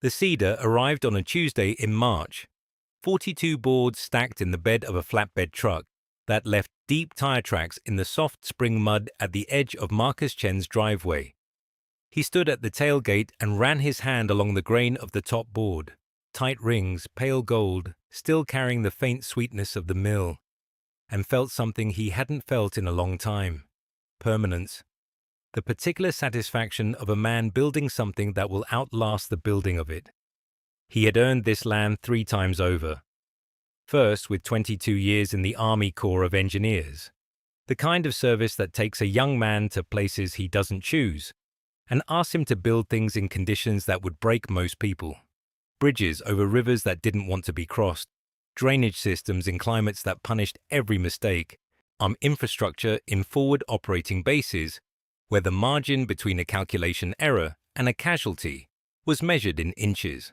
The cedar arrived on a Tuesday in March, 42 boards stacked in the bed of a flatbed truck that left deep tire tracks in the soft spring mud at the edge of Marcus Chen's driveway. He stood at the tailgate and ran his hand along the grain of the top board, tight rings, pale gold, still carrying the faint sweetness of the mill, and felt something he hadn't felt in a long time: permanence. The particular satisfaction of a man building something that will outlast the building of it. He had earned this land 3 times over. First, with 22 years in the Army Corps of Engineers, the kind of service that takes a young man to places he doesn't choose and asks him to build things in conditions that would break most people. Bridges over rivers that didn't want to be crossed, drainage systems in climates that punished every mistake, infrastructure in forward operating bases where the margin between a calculation error and a casualty was measured in inches.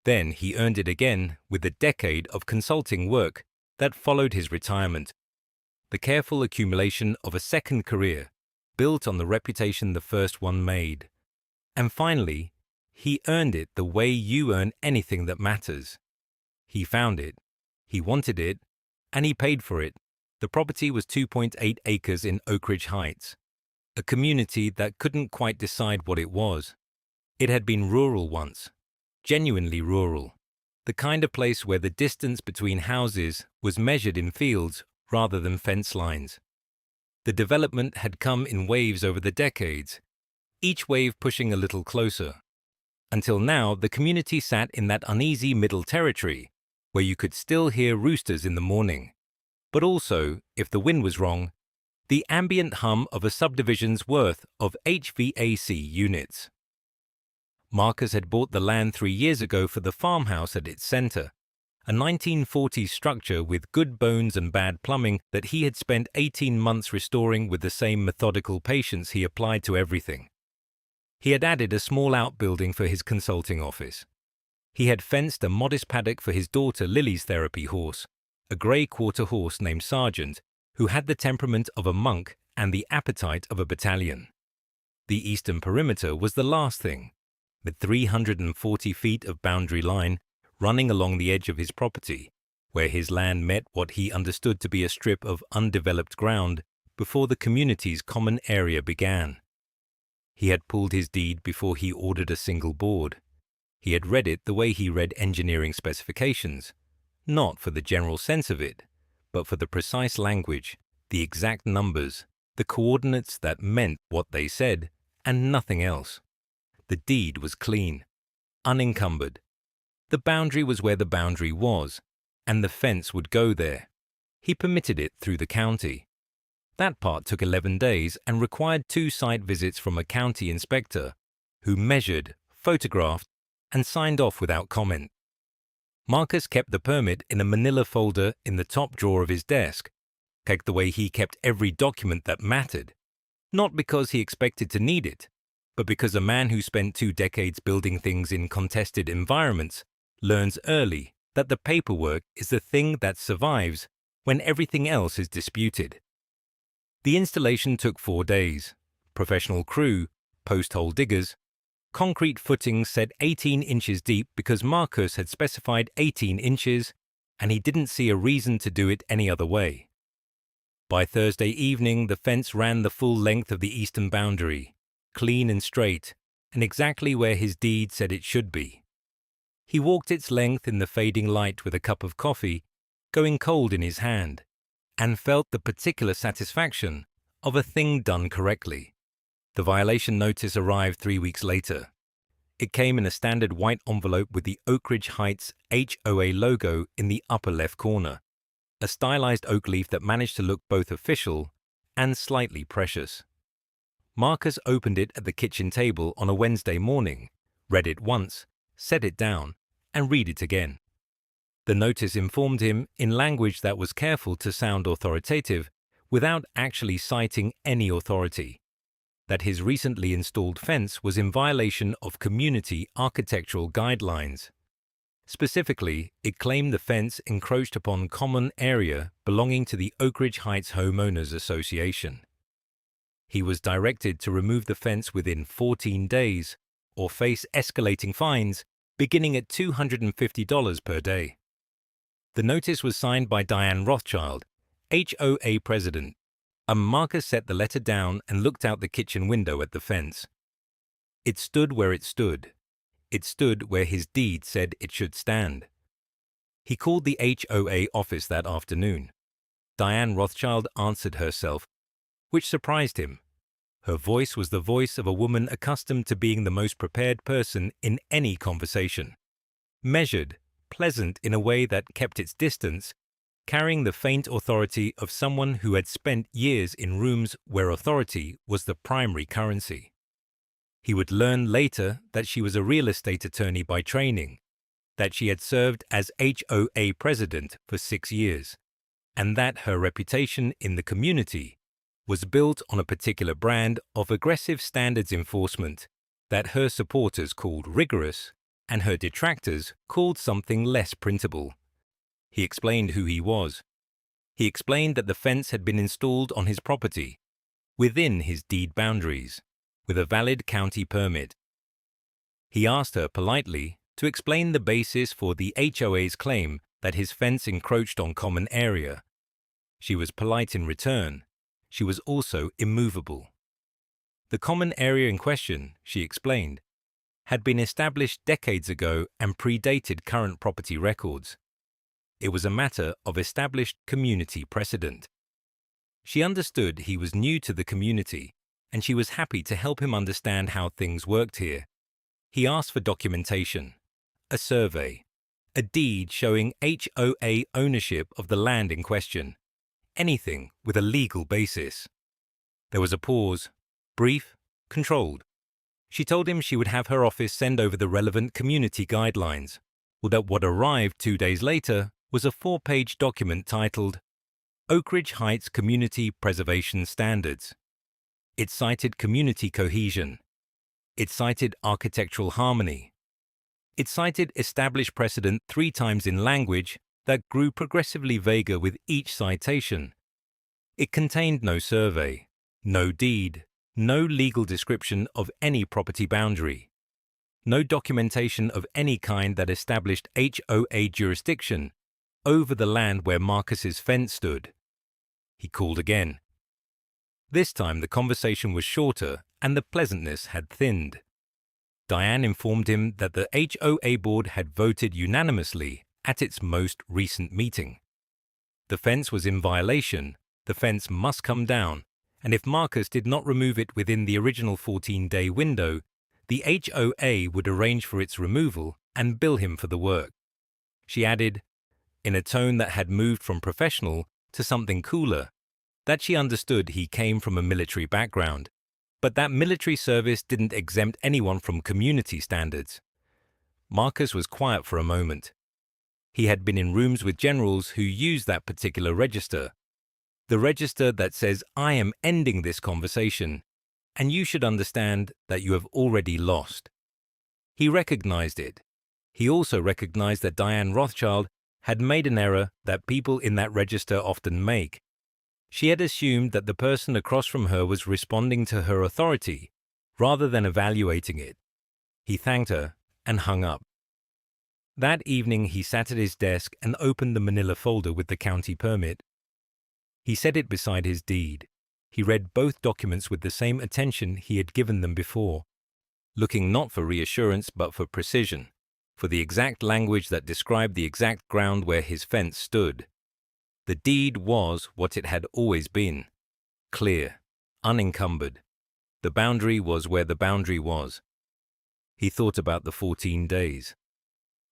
Then he earned it again with the decade of consulting work that followed his retirement, the careful accumulation of a second career built on the reputation the first one made. And finally, he earned it the way you earn anything that matters. He found it, he wanted it, and he paid for it. The property was 2.8 acres in Oak Ridge Heights, a community that couldn't quite decide what it was. It had been rural once, genuinely rural, the kind of place where the distance between houses was measured in fields rather than fence lines. The development had come in waves over the decades, each wave pushing a little closer. Until now, the community sat in that uneasy middle territory where you could still hear roosters in the morning, but also, if the wind was wrong, the ambient hum of a subdivision's worth of HVAC units. Marcus had bought the land 3 years ago for the farmhouse at its center, a 1940s structure with good bones and bad plumbing that he had spent 18 months restoring with the same methodical patience he applied to everything. He had added a small outbuilding for his consulting office. He had fenced a modest paddock for his daughter Lily's therapy horse, a grey quarter horse named Sergeant, who had the temperament of a monk and the appetite of a battalion. The eastern perimeter was the last thing, with 340 feet of boundary line running along the edge of his property, where his land met what he understood to be a strip of undeveloped ground before the community's common area began. He had pulled his deed before he ordered a single board. He had read it the way he read engineering specifications, not for the general sense of it, but for the precise language, the exact numbers, the coordinates that meant what they said, and nothing else. The deed was clean, unencumbered. The boundary was where the boundary was, and the fence would go there. He permitted it through the county. That part took 11 days and required 2 site visits from a county inspector, who measured, photographed, and signed off without comment. Marcus kept the permit in a manila folder in the top drawer of his desk, kept the way he kept every document that mattered, not because he expected to need it, but because a man who spent 2 decades building things in contested environments learns early that the paperwork is the thing that survives when everything else is disputed. The installation took 4 days. Professional crew, post-hole diggers, concrete footings set 18 inches deep because Marcus had specified 18 inches and he didn't see a reason to do it any other way. By Thursday evening, the fence ran the full length of the eastern boundary, clean and straight, and exactly where his deed said it should be. He walked its length in the fading light with a cup of coffee, going cold in his hand, and felt the particular satisfaction of a thing done correctly. The violation notice arrived 3 weeks later. It came in a standard white envelope with the Oak Ridge Heights HOA logo in the upper left corner, a stylized oak leaf that managed to look both official and slightly precious. Marcus opened it at the kitchen table on a Wednesday morning, read it once, set it down, and read it again. The notice informed him in language that was careful to sound authoritative without actually citing any authority, that his recently installed fence was in violation of community architectural guidelines. Specifically, it claimed the fence encroached upon common area belonging to the Oak Ridge Heights Homeowners Association. He was directed to remove the fence within 14 days or face escalating fines beginning at $250 per day. The notice was signed by Diane Rothschild, HOA president, and Marcus set the letter down and looked out the kitchen window at the fence. It stood where it stood. It stood where his deed said it should stand. He called the HOA office that afternoon. Diane Rothschild answered herself, which surprised him. Her voice was the voice of a woman accustomed to being the most prepared person in any conversation. Measured, pleasant in a way that kept its distance, carrying the faint authority of someone who had spent years in rooms where authority was the primary currency. He would learn later that she was a real estate attorney by training, that she had served as HOA president for 6 years, and that her reputation in the community was built on a particular brand of aggressive standards enforcement that her supporters called rigorous and her detractors called something less printable. He explained who he was. He explained that the fence had been installed on his property, within his deed boundaries, with a valid county permit. He asked her politely to explain the basis for the HOA's claim that his fence encroached on common area. She was polite in return. She was also immovable. The common area in question, she explained, had been established decades ago and predated current property records. It was a matter of established community precedent. She understood he was new to the community, and she was happy to help him understand how things worked here. He asked for documentation, a survey, a deed showing HOA ownership of the land in question, anything with a legal basis. There was a pause, brief, controlled. She told him she would have her office send over the relevant community guidelines, or that what arrived 2 days later was a 4-page document titled Oak Ridge Heights Community Preservation Standards. It cited community cohesion. It cited architectural harmony. It cited established precedent 3 times in language that grew progressively vaguer with each citation. It contained no survey, no deed, no legal description of any property boundary, no documentation of any kind that established HOA jurisdiction over the land where Marcus's fence stood. He called again. This time the conversation was shorter and the pleasantness had thinned. Diane informed him that the HOA board had voted unanimously at its most recent meeting. The fence was in violation, the fence must come down, and if Marcus did not remove it within the original 14-day window, the HOA would arrange for its removal and bill him for the work. She added, in a tone that had moved from professional to something cooler, that she understood he came from a military background, but that military service didn't exempt anyone from community standards. Marcus was quiet for a moment. He had been in rooms with generals who used that particular register, the register that says, I am ending this conversation, and you should understand that you have already lost. He recognized it. He also recognized that Diane Rothschild had made an error that people in that register often make. She had assumed that the person across from her was responding to her authority rather than evaluating it. He thanked her and hung up. That evening he sat at his desk and opened the manila folder with the county permit. He set it beside his deed. He read both documents with the same attention he had given them before, looking not for reassurance but for precision, for the exact language that described the exact ground where his fence stood. The deed was what it had always been, clear, unencumbered. The boundary was where the boundary was. He thought about the 14 days.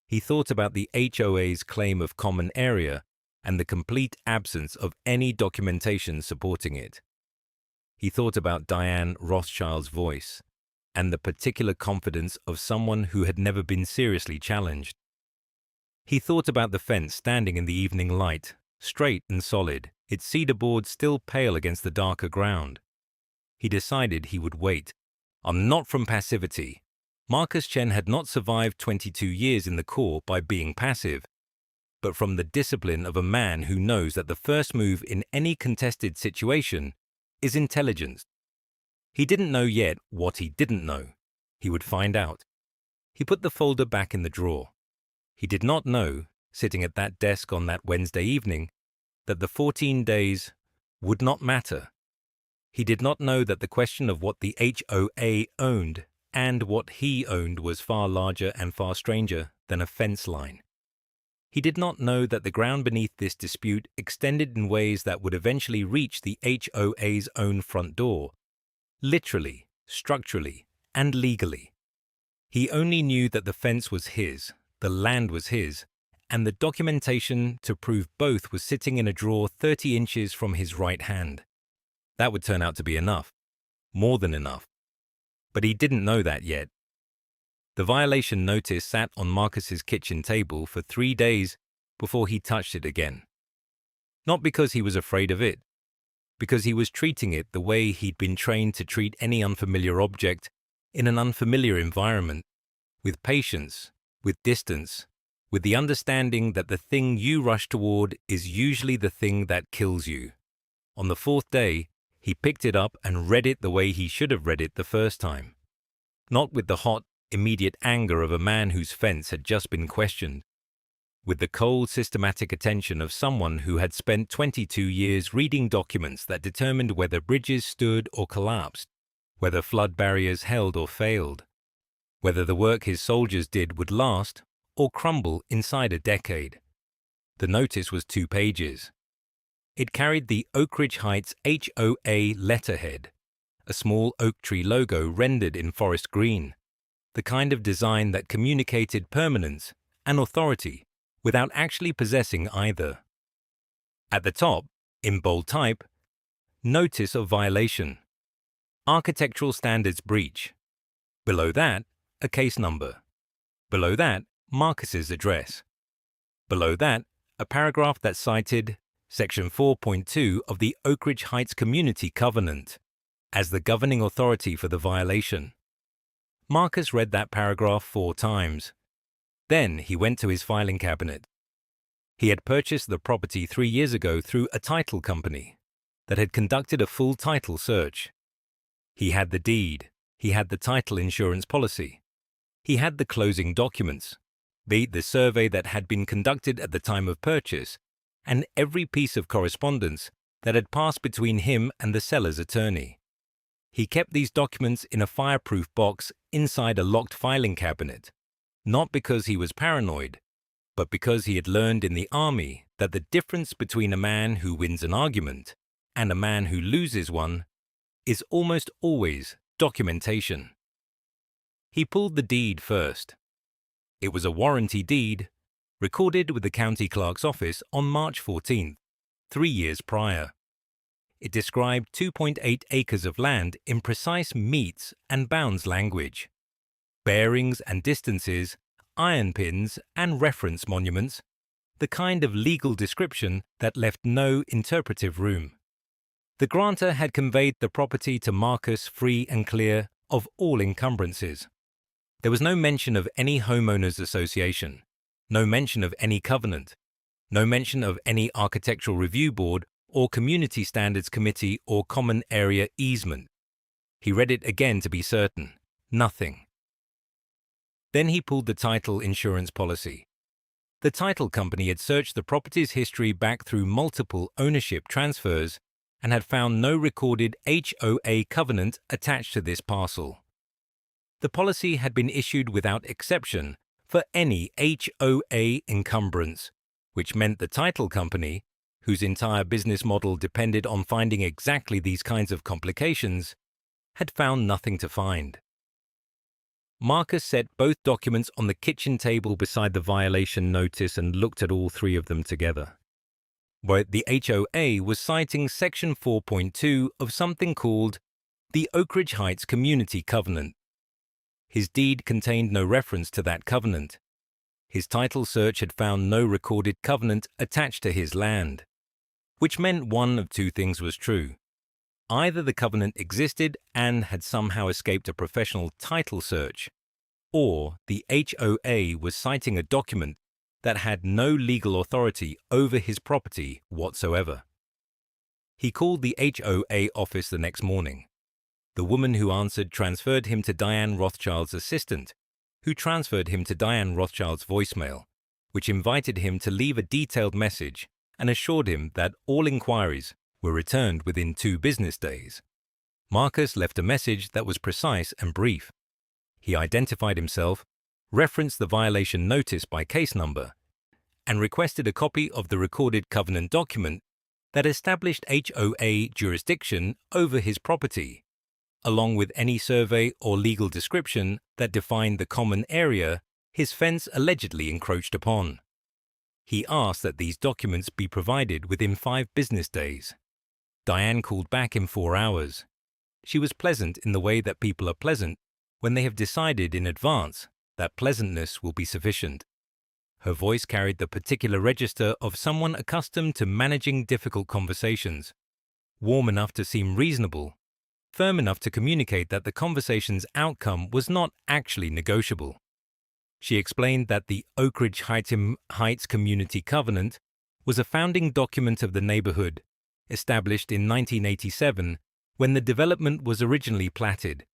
He thought about the HOA's claim of common area and the complete absence of any documentation supporting it. He thought about Diane Rothschild's voice and the particular confidence of someone who had never been seriously challenged. He thought about the fence standing in the evening light, straight and solid, its cedar boards still pale against the darker ground. He decided he would wait. Not from passivity. Marcus Chen had not survived 22 years in the Corps by being passive, but from the discipline of a man who knows that the first move in any contested situation is intelligence. He didn't know yet what he didn't know. He would find out. He put the folder back in the drawer. He did not know, sitting at that desk on that Wednesday evening, that the 14 days would not matter. He did not know that the question of what the HOA owned and what he owned was far larger and far stranger than a fence line. He did not know that the ground beneath this dispute extended in ways that would eventually reach the HOA's own front door, literally, structurally, and legally. He only knew that the fence was his, the land was his, and the documentation to prove both was sitting in a drawer 30 inches from his right hand. That would turn out to be enough, more than enough. But he didn't know that yet. The violation notice sat on Marcus's kitchen table for 3 days before he touched it again. Not because he was afraid of it, because he was treating it the way he'd been trained to treat any unfamiliar object in an unfamiliar environment, with patience, with distance, with the understanding that the thing you rush toward is usually the thing that kills you. On the 4th day, he picked it up and read it the way he should have read it the first time. Not with the hot, immediate anger of a man whose fence had just been questioned, with the cold, systematic attention of someone who had spent 22 years reading documents that determined whether bridges stood or collapsed, whether flood barriers held or failed, whether the work his soldiers did would last or crumble inside a decade. The notice was 2 pages. It carried the Oak Ridge Heights HOA letterhead, a small oak tree logo rendered in forest green, the kind of design that communicated permanence and authority without actually possessing either. At the top, in bold type, Notice of Violation, Architectural Standards Breach. Below that, a case number. Below that, Marcus's address. Below that, a paragraph that cited Section 4.2 of the Oak Ridge Heights Community Covenant as the governing authority for the violation. Marcus read that paragraph 4 times. Then he went to his filing cabinet. He had purchased the property 3 years ago through a title company that had conducted a full title search. He had the deed, he had the title insurance policy, he had the closing documents, the survey that had been conducted at the time of purchase, and every piece of correspondence that had passed between him and the seller's attorney. He kept these documents in a fireproof box inside a locked filing cabinet, not because he was paranoid, but because he had learned in the army that the difference between a man who wins an argument and a man who loses one is almost always documentation. He pulled the deed first. It was a warranty deed, recorded with the county clerk's office on March 14th, 3 years prior. It described 2.8 acres of land in precise metes and bounds language, bearings and distances, iron pins and reference monuments, the kind of legal description that left no interpretive room. The grantor had conveyed the property to Marcus free and clear of all encumbrances. There was no mention of any homeowners association, no mention of any covenant, no mention of any architectural review board or community standards committee or common area easement. He read it again to be certain. Nothing. Then he pulled the title insurance policy. The title company had searched the property's history back through multiple ownership transfers and had found no recorded HOA covenant attached to this parcel. The policy had been issued without exception for any HOA encumbrance, which meant the title company, whose entire business model depended on finding exactly these kinds of complications, had found nothing to find. Marcus set both documents on the kitchen table beside the violation notice and looked at all 3 of them together. Where the HOA was citing Section 4.2 of something called the Oak Ridge Heights Community Covenant. His deed contained no reference to that covenant. His title search had found no recorded covenant attached to his land, which meant one of 2 things was true. Either the covenant existed and had somehow escaped a professional title search, or the HOA was citing a document that had no legal authority over his property whatsoever. He called the HOA office the next morning. The woman who answered transferred him to Diane Rothschild's assistant, who transferred him to Diane Rothschild's voicemail, which invited him to leave a detailed message and assured him that all inquiries were returned within 2 business days. Marcus left a message that was precise and brief. He identified himself, referenced the violation notice by case number, and requested a copy of the recorded covenant document that established HOA jurisdiction over his property, along with any survey or legal description that defined the common area his fence allegedly encroached upon. He asked that these documents be provided within 5 business days. Diane called back in 4 hours. She was pleasant in the way that people are pleasant when they have decided in advance that pleasantness will be sufficient. Her voice carried the particular register of someone accustomed to managing difficult conversations, warm enough to seem reasonable, firm enough to communicate that the conversation's outcome was not actually negotiable. She explained that the Oak Ridge Heights Community Covenant was a founding document of the neighborhood, established in 1987 when the development was originally platted.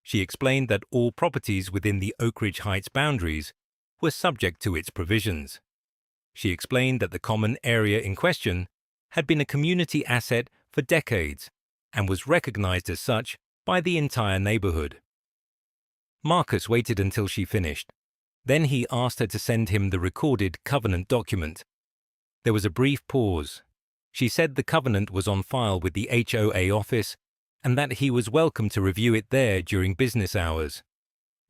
She explained that all properties within the Oak Ridge Heights boundaries were subject to its provisions. She explained that the common area in question had been a community asset for decades and was recognized as such by the entire neighborhood. Marcus waited until she finished. Then he asked her to send him the recorded covenant document. There was a brief pause. She said the covenant was on file with the HOA office and that he was welcome to review it there during business hours.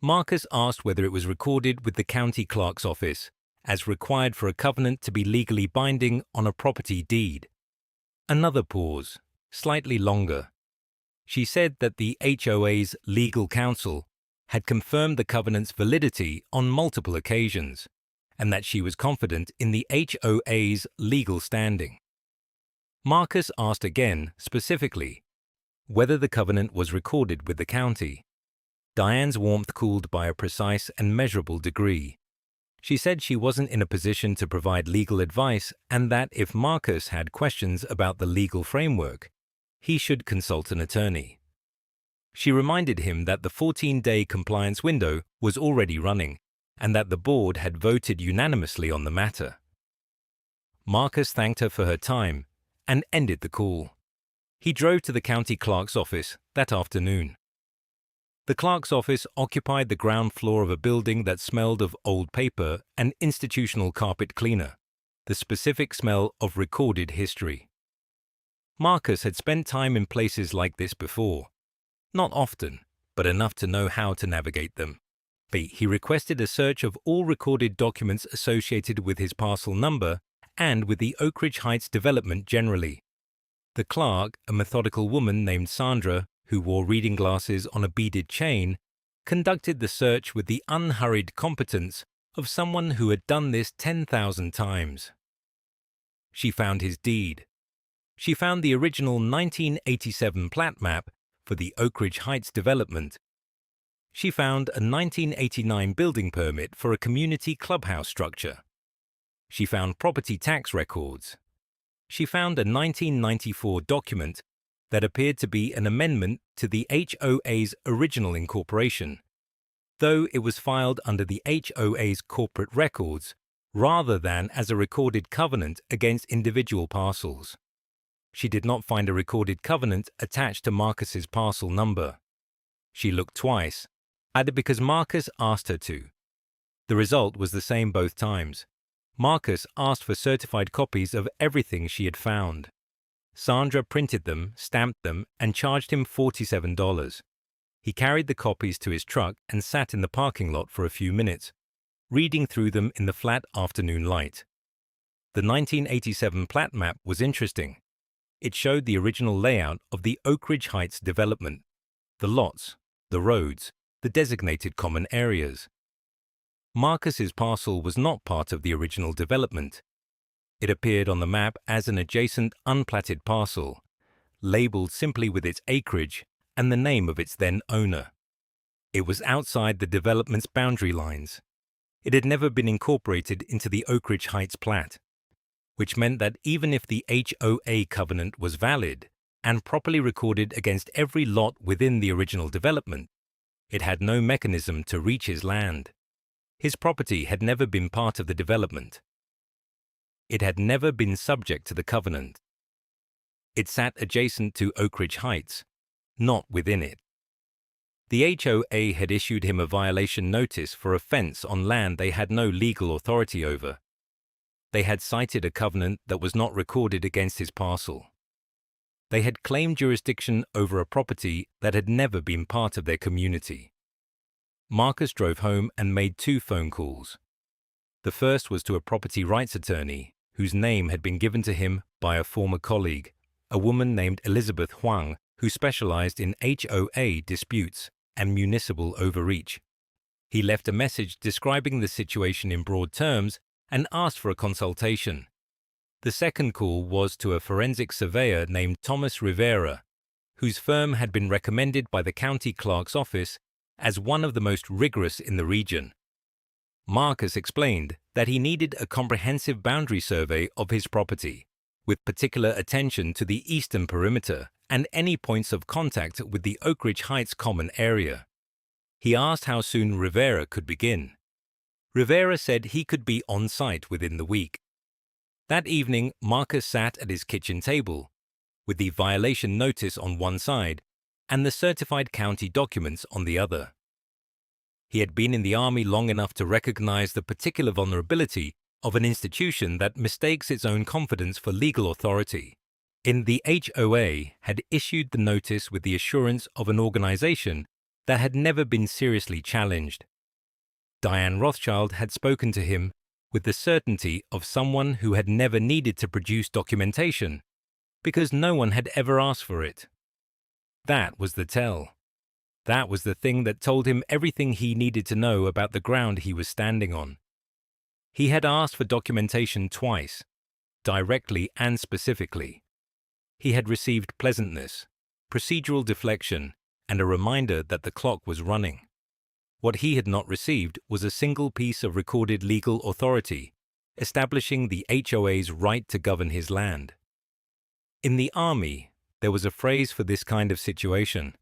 Marcus asked whether it was recorded with the county clerk's office, as required for a covenant to be legally binding on a property deed. Another pause, slightly longer. She said that the HOA's legal counsel had confirmed the covenant's validity on multiple occasions, and that she was confident in the HOA's legal standing. Marcus asked again, specifically, whether the covenant was recorded with the county. Diane's warmth cooled by a precise and measurable degree. She said she wasn't in a position to provide legal advice and that if Marcus had questions about the legal framework, he should consult an attorney. She reminded him that the 14-day compliance window was already running and that the board had voted unanimously on the matter. Marcus thanked her for her time and ended the call. He drove to the county clerk's office that afternoon. The clerk's office occupied the ground floor of a building that smelled of old paper and institutional carpet cleaner, the specific smell of recorded history. Marcus had spent time in places like this before. Not often, but enough to know how to navigate them. He requested a search of all recorded documents associated with his parcel number and with the Oak Ridge Heights development generally. The clerk, a methodical woman named Sandra, who wore reading glasses on a beaded chain, conducted the search with the unhurried competence of someone who had done this 10,000 times. She found his deed. She found the original 1987 plat map for the Oak Ridge Heights development. She found a 1989 building permit for a community clubhouse structure. She found property tax records. She found a 1994 document that appeared to be an amendment to the HOA's original incorporation, though it was filed under the HOA's corporate records rather than as a recorded covenant against individual parcels. She did not find a recorded covenant attached to Marcus's parcel number. She looked twice, either because Marcus asked her to. The result was the same both times. Marcus asked for certified copies of everything she had found. Sandra printed them, stamped them, and charged him $47. He carried the copies to his truck and sat in the parking lot for a few minutes, reading through them in the flat afternoon light. The 1987 plat map was interesting. It showed the original layout of the Oak Ridge Heights development, the lots, the roads, the designated common areas. Marcus's parcel was not part of the original development. It appeared on the map as an adjacent unplatted parcel, labeled simply with its acreage and the name of its then owner. It was outside the development's boundary lines. It had never been incorporated into the Oak Ridge Heights plat, which meant that even if the HOA covenant was valid and properly recorded against every lot within the original development, It had no mechanism to reach his land. His property had never been part of the development. It had never been subject to the covenant. It sat adjacent to Oak Ridge Heights, not within it. The HOA had issued him a violation notice for a fence on land they had no legal authority over. They had cited a covenant that was not recorded against his parcel. They had claimed jurisdiction over a property that had never been part of their community. Marcus drove home and made 2 phone calls. The first was to a property rights attorney whose name had been given to him by a former colleague, a woman named Elizabeth Huang, who specialized in HOA disputes and municipal overreach. He left a message describing the situation in broad terms and asked for a consultation. The second call was to a forensic surveyor named Thomas Rivera, whose firm had been recommended by the county clerk's office as one of the most rigorous in the region. Marcus explained that he needed a comprehensive boundary survey of his property, with particular attention to the eastern perimeter and any points of contact with the Oak Ridge Heights common area. He asked how soon Rivera could begin. Rivera said he could be on site within the week. That evening, Marcus sat at his kitchen table, with the violation notice on one side and the certified county documents on the other. He had been in the Army long enough to recognize the particular vulnerability of an institution that mistakes its own confidence for legal authority. The HOA had issued the notice with the assurance of an organization that had never been seriously challenged. Diane Rothschild had spoken to him with the certainty of someone who had never needed to produce documentation because no one had ever asked for it. That was the tell. That was the thing that told him everything he needed to know about the ground he was standing on. He had asked for documentation twice, directly and specifically. He had received pleasantness, procedural deflection, and a reminder that the clock was running. What he had not received was a single piece of recorded legal authority, establishing the HOA's right to govern his land. In the Army, there was a phrase for this kind of situation,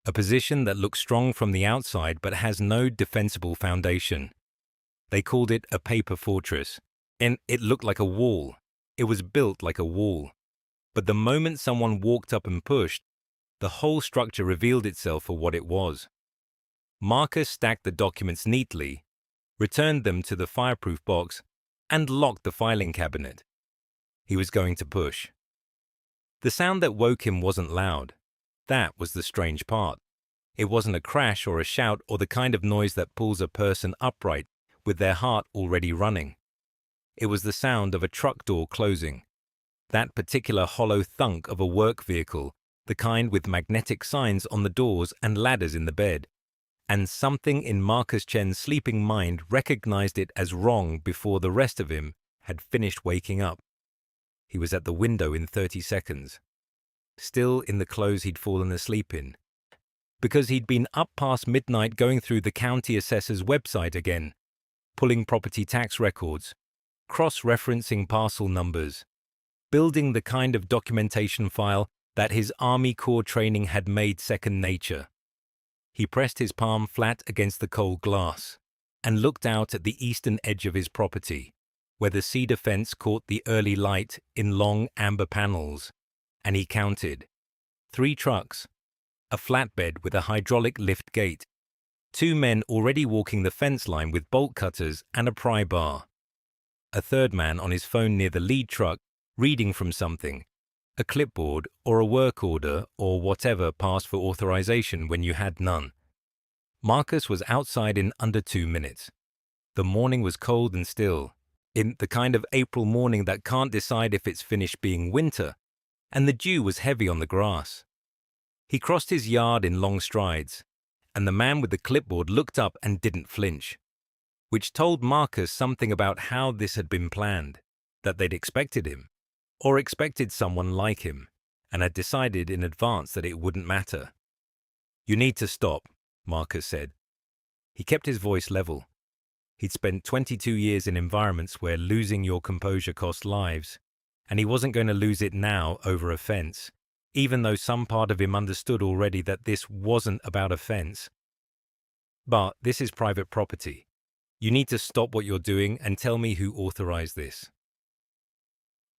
a position that looks strong from the outside but has no defensible foundation. They called it a paper fortress, and it looked like a wall. It was built like a wall. But the moment someone walked up and pushed, the whole structure revealed itself for what it was. Marcus stacked the documents neatly, returned them to the fireproof box, and locked the filing cabinet. He was going to push. The sound that woke him wasn't loud. That was the strange part. It wasn't a crash or a shout or the kind of noise that pulls a person upright with their heart already running. It was the sound of a truck door closing. That particular hollow thunk of a work vehicle, the kind with magnetic signs on the doors and ladders in the bed. And something in Marcus Chen's sleeping mind recognized it as wrong before the rest of him had finished waking up. He was at the window in 30 seconds, still in the clothes he'd fallen asleep in, because he'd been up past midnight going through the county assessor's website again, pulling property tax records, cross-referencing parcel numbers, building the kind of documentation file that his Army Corps training had made second nature. He pressed his palm flat against the cold glass and looked out at the eastern edge of his property, where the cedar fence caught the early light in long amber panels, and he counted 3 trucks, a flatbed with a hydraulic lift gate, 2 men already walking the fence line with bolt cutters and a pry bar, a third man on his phone near the lead truck reading from something, a clipboard or a work order or whatever passed for authorization when you had none. Marcus was outside in under 2 minutes. The morning was cold and still, in the kind of April morning that can't decide if it's finished being winter, and the dew was heavy on the grass. He crossed his yard in long strides, and the man with the clipboard looked up and didn't flinch, which told Marcus something about how this had been planned, that they'd expected him, or expected someone like him, and had decided in advance that it wouldn't matter. "You need to stop," Marcus said. He kept his voice level. He'd spent 22 years in environments where losing your composure cost lives, and he wasn't going to lose it now over a fence, even though some part of him understood already that this wasn't about a fence. But this is private property. You need to stop what you're doing and tell me who authorized this.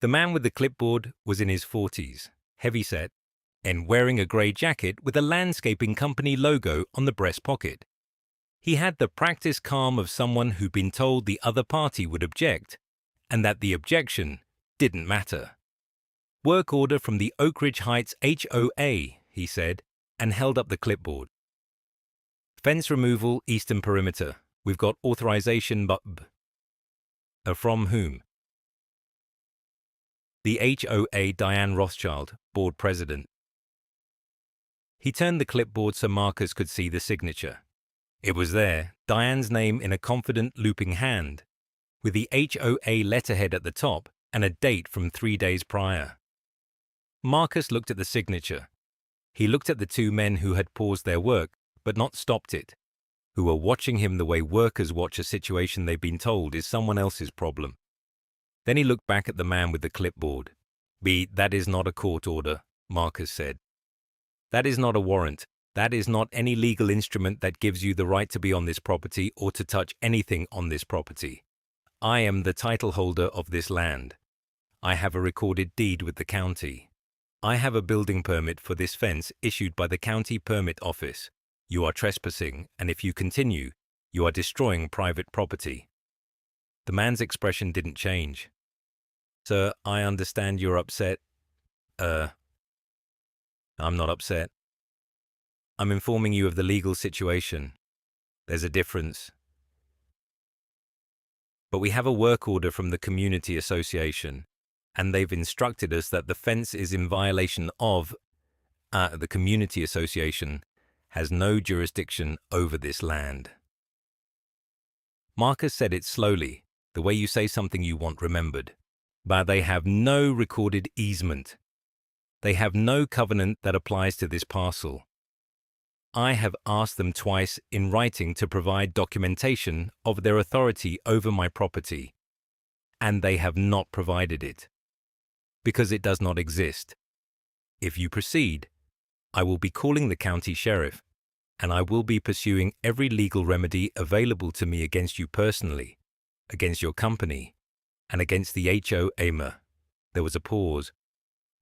The man with the clipboard was in his 40s, heavyset, and wearing a grey jacket with a landscaping company logo on the breast pocket. He had the practiced calm of someone who'd been told the other party would object, and that the objection didn't matter. Work order from the Oak Ridge Heights HOA, he said, and held up the clipboard. Fence removal, eastern perimeter. We've got authorization, but from whom? The HOA Diane Rothschild, board president. He turned the clipboard so Marcus could see the signature. It was there, Diane's name in a confident looping hand, with the HOA letterhead at the top and a date from 3 days prior. Marcus looked at the signature. He looked at the two men who had paused their work, but not stopped it, who were watching him the way workers watch a situation they've been told is someone else's problem. Then he looked back at the man with the clipboard. That is not a court order, Marcus said. That is not a warrant. That is not any legal instrument that gives you the right to be on this property or to touch anything on this property. I am the title holder of this land. I have a recorded deed with the county. I have a building permit for this fence issued by the county permit office. You are trespassing, and if you continue, you are destroying private property. The man's expression didn't change. Sir, I understand you're upset. I'm not upset. I'm informing you of the legal situation. There's a difference. But we have a work order from the community association, and they've instructed us that the fence is in violation of the community association has no jurisdiction over this land. Marcus said it slowly, the way you say something you want remembered. But they have no recorded easement. They have no covenant that applies to this parcel. I have asked them twice in writing to provide documentation of their authority over my property, and they have not provided it, because it does not exist. If you proceed, I will be calling the county sheriff, and I will be pursuing every legal remedy available to me against you personally, against your company, and against the HOA. There was a pause.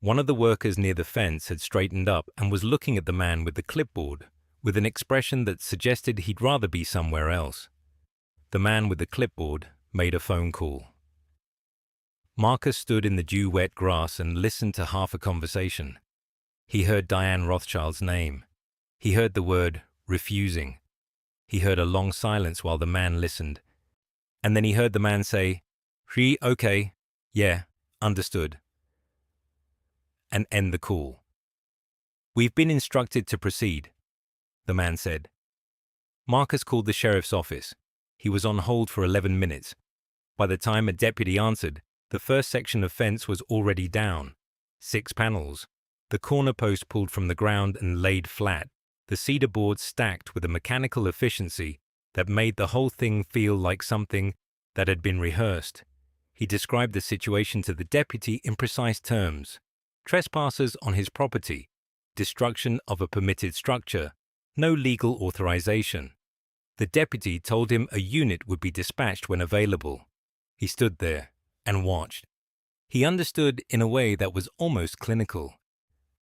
One of the workers near the fence had straightened up and was looking at the man with the clipboard with an expression that suggested he'd rather be somewhere else. The man with the clipboard made a phone call. Marcus stood in the dew-wet grass and listened to half a conversation. He heard Diane Rothschild's name. He heard the word refusing. He heard a long silence while the man listened. And then he heard the man say, okay, yeah, understood, and end the call. We've been instructed to proceed, the man said. Marcus called the sheriff's office. He was on hold for 11 minutes. By the time a deputy answered, the first section of fence was already down. 6 panels. The corner post pulled from the ground and laid flat, the cedar boards stacked with a mechanical efficiency that made the whole thing feel like something that had been rehearsed. He described the situation to the deputy in precise terms. Trespassers on his property, destruction of a permitted structure, no legal authorization. The deputy told him a unit would be dispatched when available. He stood there and watched. He understood in a way that was almost clinical,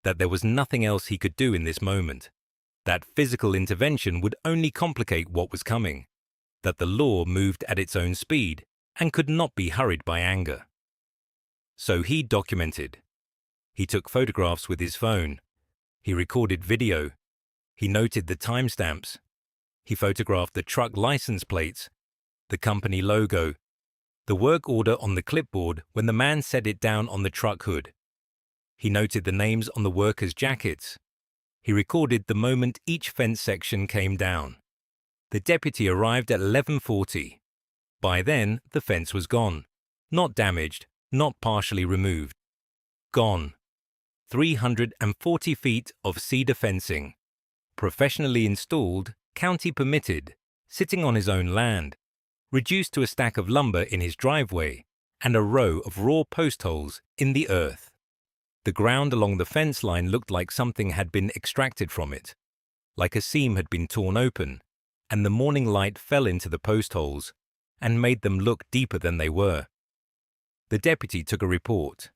that there was nothing else he could do in this moment, that physical intervention would only complicate what was coming, that the law moved at its own speed and could not be hurried by anger. So he documented. He took photographs with his phone. He recorded video. He noted the timestamps. He photographed the truck license plates, the company logo, the work order on the clipboard when the man set it down on the truck hood. He noted the names on the workers' jackets. He recorded the moment each fence section came down. The deputy arrived at 11:40. By then, the fence was gone. Not damaged, not partially removed. Gone. 340 feet of cedar fencing. Professionally installed, county permitted, sitting on his own land. Reduced to a stack of lumber in his driveway and a row of raw post holes in the earth. The ground along the fence line looked like something had been extracted from it, like a seam had been torn open, and the morning light fell into the post holes and made them look deeper than they were. The deputy took a report.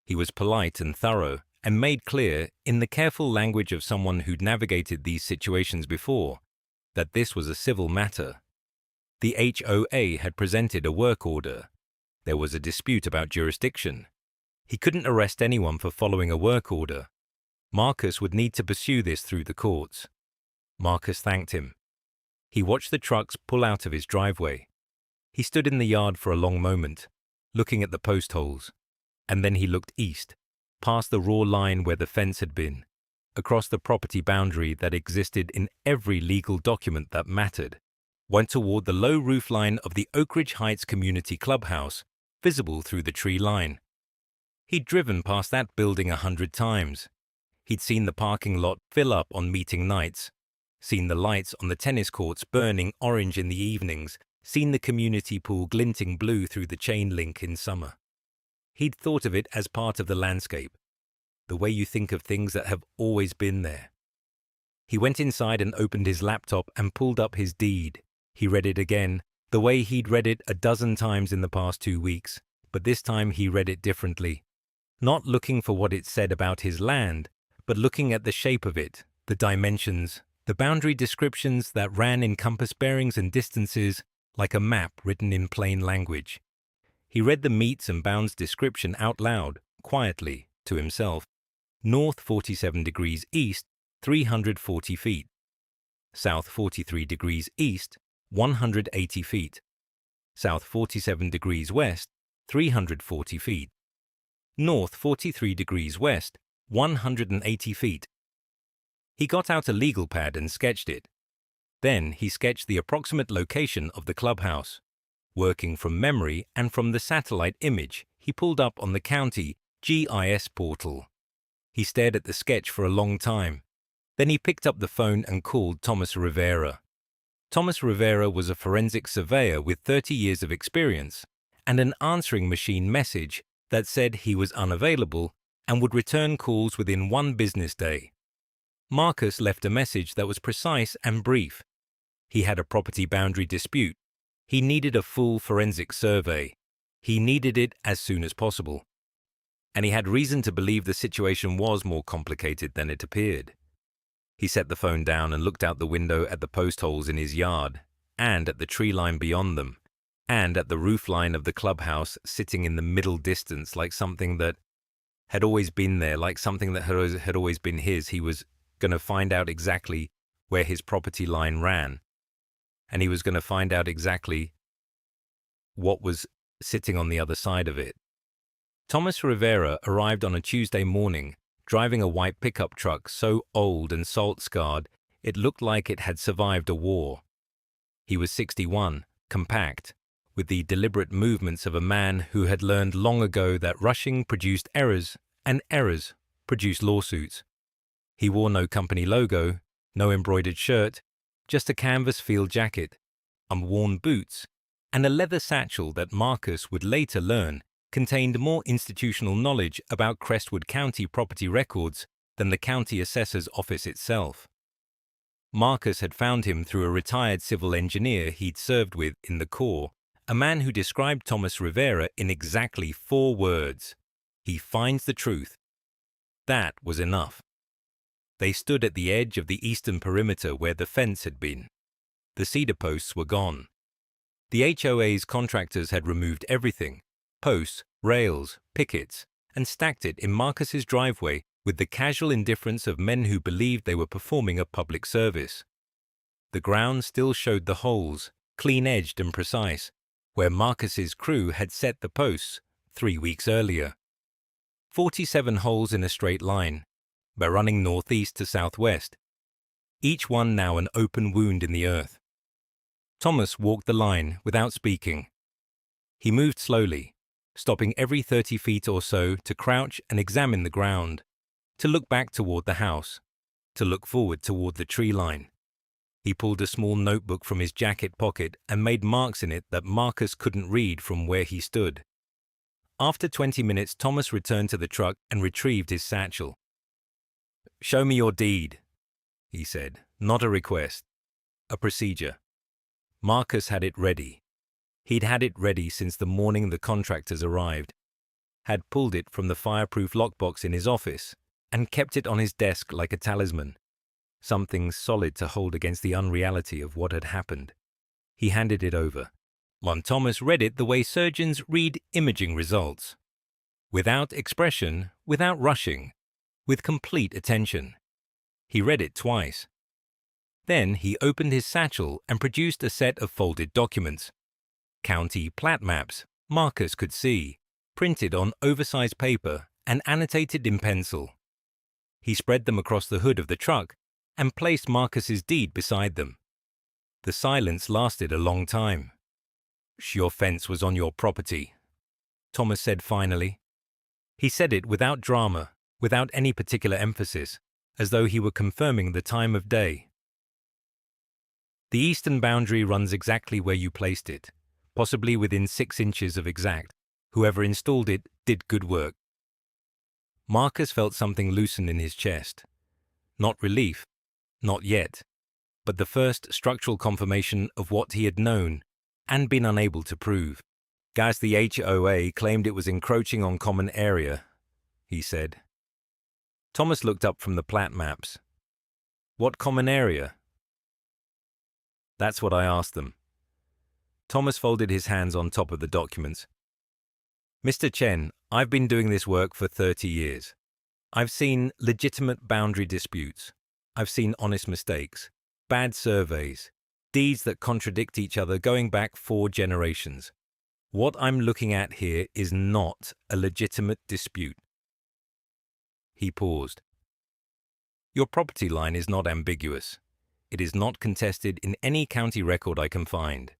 He was polite and thorough and made clear, in the careful language of someone who'd navigated these situations before, that this was a civil matter. The HOA had presented a work order. There was a dispute about jurisdiction. He couldn't arrest anyone for following a work order. Marcus would need to pursue this through the courts. Marcus thanked him. He watched the trucks pull out of his driveway. He stood in the yard for a long moment, looking at the post holes, and then he looked east, past the raw line where the fence had been, across the property boundary that existed in every legal document that mattered, went toward the low roof line of the Oak Ridge Heights Community Clubhouse, visible through the tree line. He'd driven past that building 100 times. He'd seen the parking lot fill up on meeting nights, seen the lights on the tennis courts burning orange in the evenings, seen the community pool glinting blue through the chain link in summer. He'd thought of it as part of the landscape, the way you think of things that have always been there. He went inside and opened his laptop and pulled up his deed. He read it again, the way he'd read it a dozen times in the past 2 weeks, but this time he read it differently. Not looking for what it said about his land, but looking at the shape of it, the dimensions, the boundary descriptions that ran in compass bearings and distances like a map written in plain language. He read the meets and bounds description out loud, quietly, to himself. North 47 degrees east, 340 feet. South 43 degrees east, 180 feet. South 47 degrees west, 340 feet. North 43 degrees west, 180 feet. He got out a legal pad and sketched it. Then he sketched the approximate location of the clubhouse. Working from memory and from the satellite image he pulled up on the county GIS portal. He stared at the sketch for a long time. Then he picked up the phone and called Thomas Rivera. Thomas Rivera was a forensic surveyor with 30 years of experience and an answering machine message that said he was unavailable and would return calls within 1 business day. Marcus left a message that was precise and brief. He had a property boundary dispute. He needed a full forensic survey. He needed it as soon as possible. And he had reason to believe the situation was more complicated than it appeared. He set the phone down and looked out the window at the post holes in his yard, and at the tree line beyond them, and at the roof line of the clubhouse sitting in the middle distance like something that had always been there, like something that had always been his. He was going to find out exactly where his property line ran, and he was going to find out exactly what was sitting on the other side of it. Thomas Rivera arrived on a Tuesday morning, driving a white pickup truck so old and salt-scarred it looked like it had survived a war. He was 61, compact, with the deliberate movements of a man who had learned long ago that rushing produced errors, and errors produced lawsuits. He wore no company logo, no embroidered shirt, just a canvas field jacket, unworn boots, and a leather satchel that Marcus would later learn contained more institutional knowledge about Crestwood County property records than the county assessor's office itself. Marcus had found him through a retired civil engineer he'd served with in the Corps, a man who described Thomas Rivera in exactly 4 words. He finds the truth. That was enough. They stood at the edge of the eastern perimeter where the fence had been. The cedar posts were gone. The HOA's contractors had removed everything, posts, rails, pickets, and stacked it in Marcus's driveway with the casual indifference of men who believed they were performing a public service. The ground still showed the holes, clean-edged and precise, where Marcus's crew had set the posts 3 weeks earlier. 47 holes in a straight line, but running northeast to southwest, each one now an open wound in the earth. Thomas walked the line without speaking. He moved slowly, stopping every 30 feet or so to crouch and examine the ground, to look back toward the house, to look forward toward the tree line. He pulled a small notebook from his jacket pocket and made marks in it that Marcus couldn't read from where he stood. After 20 minutes, Thomas returned to the truck and retrieved his satchel. "Show me your deed," he said, "not a request." A procedure. Marcus had it ready. He'd had it ready since the morning the contractors arrived, had pulled it from the fireproof lockbox in his office, and kept it on his desk like a talisman, something solid to hold against the unreality of what had happened. He handed it over. Thomas read it the way surgeons read imaging results. Without expression, without rushing, with complete attention. He read it twice. Then he opened his satchel and produced a set of folded documents. County plat maps, Marcus could see, printed on oversized paper and annotated in pencil. He spread them across the hood of the truck and placed Marcus's deed beside them. The silence lasted a long time. "Your fence was on your property," Thomas said finally. He said it without drama, without any particular emphasis, as though he were confirming the time of day. "The eastern boundary runs exactly where you placed it, possibly within 6 inches of exact. Whoever installed it did good work." Marcus felt something loosen in his chest. Not relief, not yet, but the first structural confirmation of what he had known and been unable to prove. "Guys, the HOA claimed it was encroaching on common area," he said. Thomas looked up from the plat maps. "What common area?" "That's what I asked them." Thomas folded his hands on top of the documents. "Mr. Chen, I've been doing this work for 30 years. I've seen legitimate boundary disputes. I've seen honest mistakes, bad surveys, deeds that contradict each other going back 4 generations. What I'm looking at here is not a legitimate dispute." He paused. "Your property line is not ambiguous. It is not contested in any county record I can find.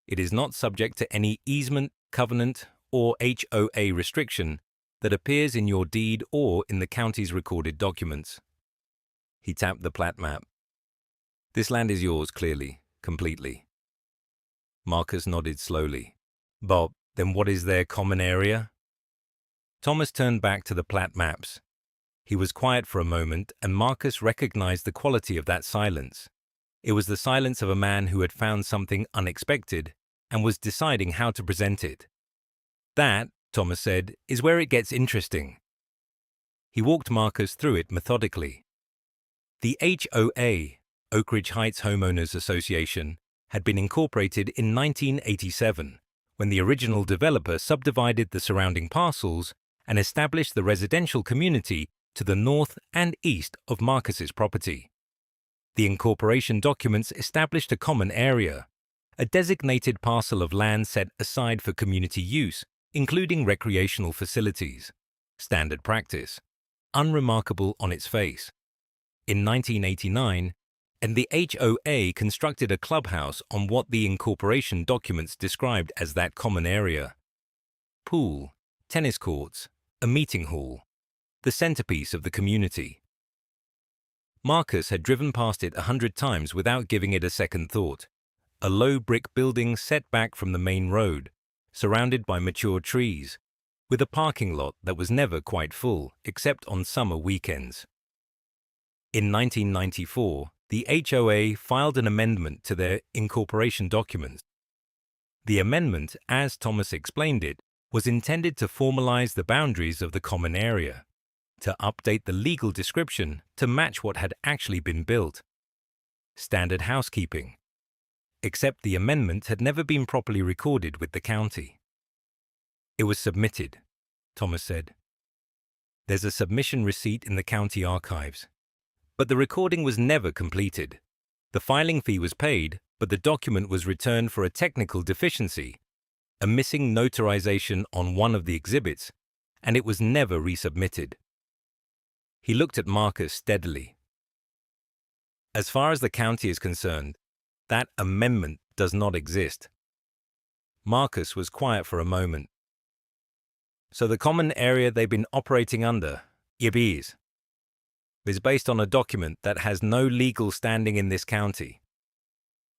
It is not subject to any easement, covenant, or HOA restriction that appears in your deed or in the county's recorded documents." He tapped the plat map. "This land is yours, clearly, completely." Marcus nodded slowly. "Bob, then what is their common area?" Thomas turned back to the plat maps. He was quiet for a moment, and Marcus recognized the quality of that silence. It was the silence of a man who had found something unexpected and was deciding how to present it. "That," Thomas said, "is where it gets interesting." He walked Marcus through it methodically. The HOA, Oak Ridge Heights Homeowners Association, had been incorporated in 1987, when the original developer subdivided the surrounding parcels and established the residential community to the north and east of Marcus's property. The incorporation documents established a common area, a designated parcel of land set aside for community use, including recreational facilities. Standard practice, unremarkable on its face. In 1989, and the HOA constructed a clubhouse on what the incorporation documents described as that common area. Pool, tennis courts, a meeting hall, the centerpiece of the community. Marcus had driven past it 100 times without giving it a second thought. A low brick building set back from the main road, surrounded by mature trees, with a parking lot that was never quite full except on summer weekends. In 1994, the HOA filed an amendment to their incorporation documents. The amendment, as Thomas explained it, was intended to formalize the boundaries of the common area, to update the legal description to match what had actually been built. Standard housekeeping. Except the amendment had never been properly recorded with the county. "It was submitted," Thomas said. "There's a submission receipt in the county archives. But the recording was never completed. The filing fee was paid, but the document was returned for a technical deficiency, a missing notarization on one of the exhibits, and it was never resubmitted." He looked at Marcus steadily. "As far as the county is concerned, that amendment does not exist." Marcus was quiet for a moment. "So the common area they've been operating under, IBs, is based on a document that has no legal standing in this county."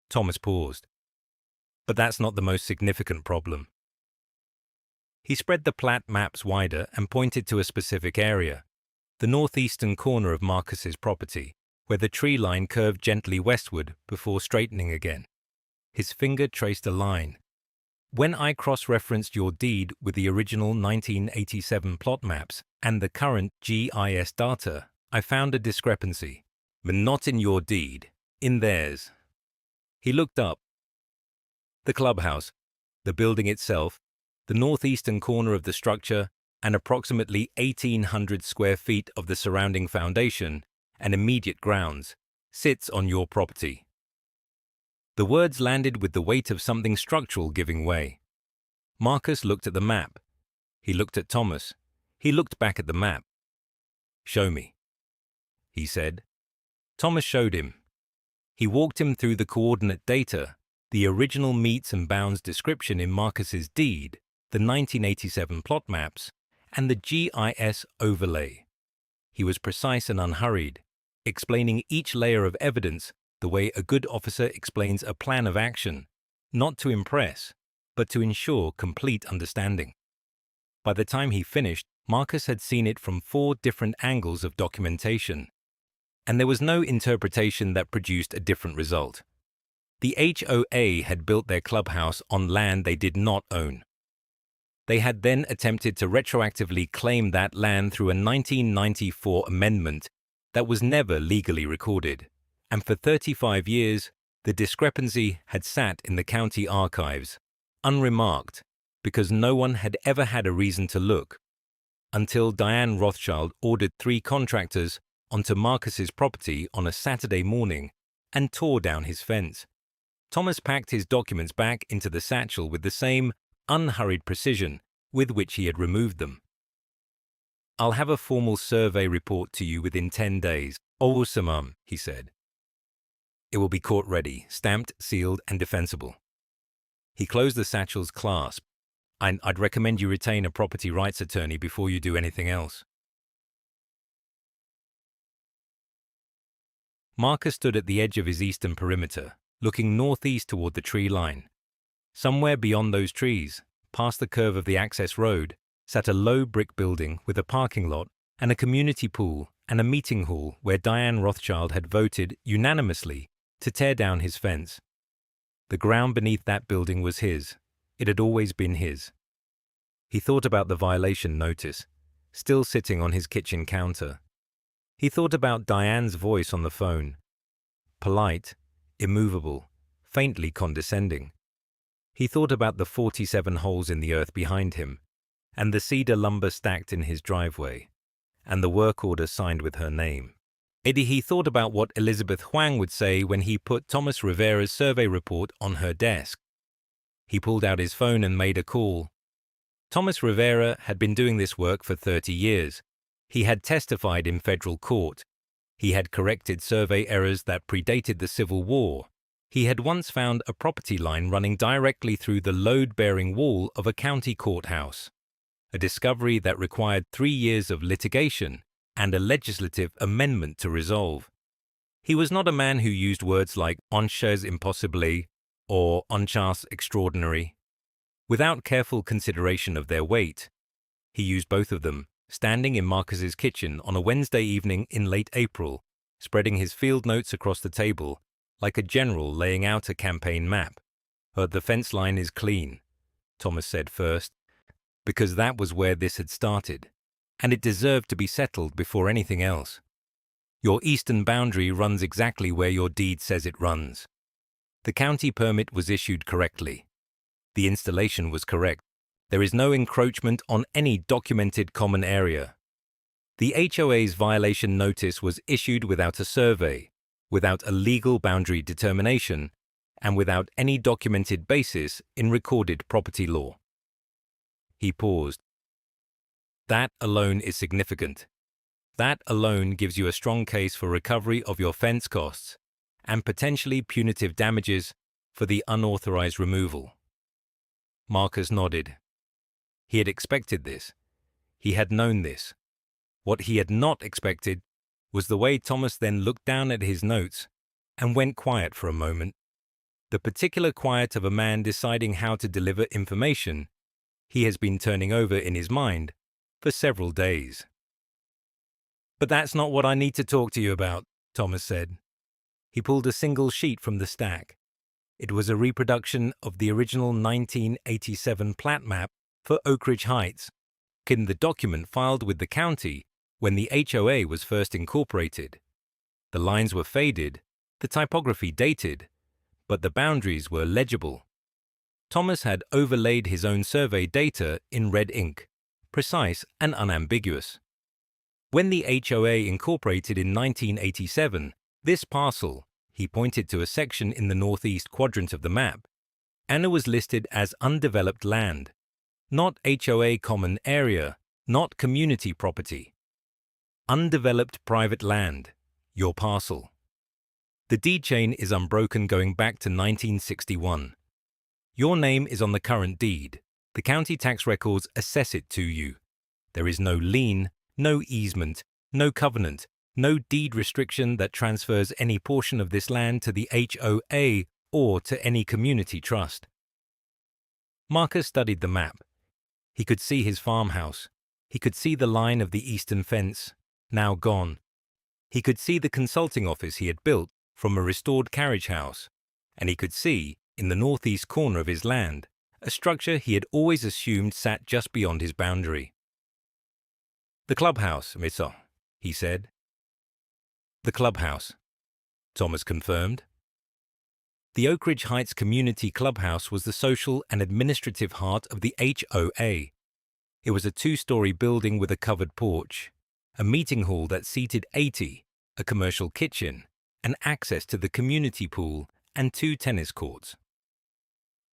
Thomas paused. "But that's not the most significant problem." He spread the plat maps wider and pointed to a specific area, the northeastern corner of Marcus's property, where the tree line curved gently westward before straightening again. His finger traced a line. When I cross-referenced your deed with the original 1987 plot maps and the current GIS data, I found a discrepancy. But not in your deed, in theirs. He looked up. The clubhouse, the building itself, the northeastern corner of the structure, and approximately 1,800 square feet of the surrounding foundation and immediate grounds, sits on your property. The words landed with the weight of something structural giving way. Marcus looked at the map. He looked at Thomas. He looked back at the map. "Show me," he said. Thomas showed him. He walked him through the coordinate data, the original metes and bounds description in Marcus's deed, the 1987 plot maps, and the GIS overlay. He was precise and unhurried, explaining each layer of evidence the way a good officer explains a plan of action, not to impress, but to ensure complete understanding. By the time he finished, Marcus had seen it from 4 different angles of documentation, and there was no interpretation that produced a different result. The HOA had built their clubhouse on land they did not own. They had then attempted to retroactively claim that land through a 1994 amendment that was never legally recorded, and for 35 years, the discrepancy had sat in the county archives, unremarked, because no one had ever had a reason to look, until Diane Rothschild ordered 3 contractors onto Marcus's property on a Saturday morning and tore down his fence. Thomas packed his documents back into the satchel with the same unhurried precision with which he had removed them. "I'll have a formal survey report to you within 10 days. Awesome, he said. "It will be court-ready, stamped, sealed, and defensible." He closed the satchel's clasp. "I'd recommend you retain a property rights attorney before you do anything else." Marcus stood at the edge of his eastern perimeter, looking northeast toward the tree line. Somewhere beyond those trees, past the curve of the access road, sat a low brick building with a parking lot and a community pool and a meeting hall where Diane Rothschild had voted unanimously to tear down his fence. The ground beneath that building was his. It had always been his. He thought about the violation notice, still sitting on his kitchen counter. He thought about Diane's voice on the phone. Polite, immovable, faintly condescending. He thought about the 47 holes in the earth behind him, and the cedar lumber stacked in his driveway, and the work order signed with her name. He thought about what Elizabeth Huang would say when he put Thomas Rivera's survey report on her desk. He pulled out his phone and made a call. Thomas Rivera had been doing this work for 30 years. He had testified in federal court. He had corrected survey errors that predated the Civil War. He had once found a property line running directly through the load-bearing wall of a county courthouse, a discovery that required 3 years of litigation and a legislative amendment to resolve. He was not a man who used words like "en chaise impossible" or "en chasse extraordinary" without careful consideration of their weight. He used both of them, standing in Marcus's kitchen on a Wednesday evening in late April, spreading his field notes across the table, like a general laying out a campaign map. "The fence line is clean," Thomas said first, because that was where this had started, and it deserved to be settled before anything else. "Your eastern boundary runs exactly where your deed says it runs. The county permit was issued correctly. The installation was correct. There is no encroachment on any documented common area. The HOA's violation notice was issued without a survey, without a legal boundary determination, and without any documented basis in recorded property law." He paused. "That alone is significant. That alone gives you a strong case for recovery of your fence costs and potentially punitive damages for the unauthorized removal." Marcus nodded. He had expected this. He had known this. What he had not expected was the way Thomas then looked down at his notes and went quiet for a moment, the particular quiet of a man deciding how to deliver information he has been turning over in his mind for several days. "But that's not what I need to talk to you about," Thomas said. He pulled a single sheet from the stack. It was a reproduction of the original 1987 plat map for Oak Ridge Heights, in the document filed with the county when the HOA was first incorporated. The lines were faded, the typography dated, but the boundaries were legible. Thomas had overlaid his own survey data in red ink, precise and unambiguous. When the HOA incorporated in 1987, this parcel, he pointed to a section in the northeast quadrant of the map, and it was listed as undeveloped land, not HOA common area, not community property. Undeveloped private land, your parcel. The deed chain is unbroken going back to 1961. Your name is on the current deed. The county tax records assess it to you. There is no lien, no easement, no covenant, no deed restriction that transfers any portion of this land to the HOA or to any community trust. Marcus studied the map. He could see his farmhouse. He could see the line of the eastern fence, now gone. He could see the consulting office he had built from a restored carriage house, and he could see, in the northeast corner of his land, a structure he had always assumed sat just beyond his boundary. "The clubhouse, Mr." he said. "The clubhouse," Thomas confirmed. The Oak Ridge Heights Community Clubhouse was the social and administrative heart of the HOA. It was a 2-story building with a covered porch, a meeting hall that seated 80, a commercial kitchen, and access to the community pool and 2 tennis courts.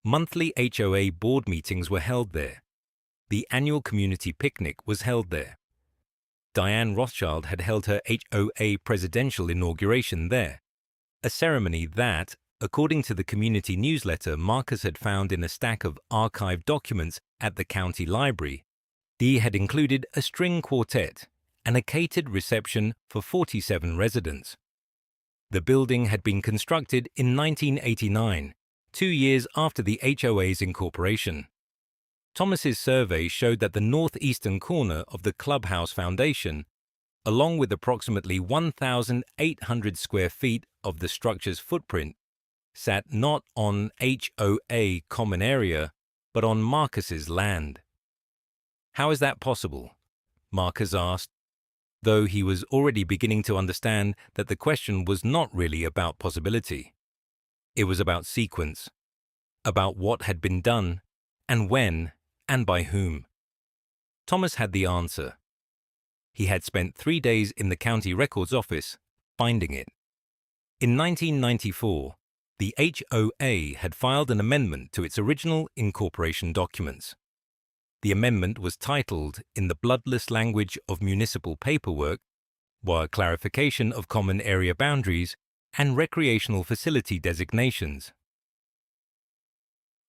Monthly HOA board meetings were held there. The annual community picnic was held there. Diane Rothschild had held her HOA presidential inauguration there, a ceremony that, according to the community newsletter Marcus had found in a stack of archived documents at the county library, had included a string quartet and a catered reception for 47 residents. The building had been constructed in 1989, 2 years after the HOA's incorporation. Thomas's survey showed that the northeastern corner of the clubhouse foundation, along with approximately 1,800 square feet of the structure's footprint, sat not on HOA common area, but on Marcus's land. "How is that possible?" Marcus asked, though he was already beginning to understand that the question was not really about possibility. It was about sequence, about what had been done, and when, and by whom. Thomas had the answer. He had spent 3 days in the county records office, finding it. In 1994, the HOA had filed an amendment to its original incorporation documents. The amendment was titled, in the bloodless language of municipal paperwork, "Wire clarification of common area boundaries and recreational facility designations."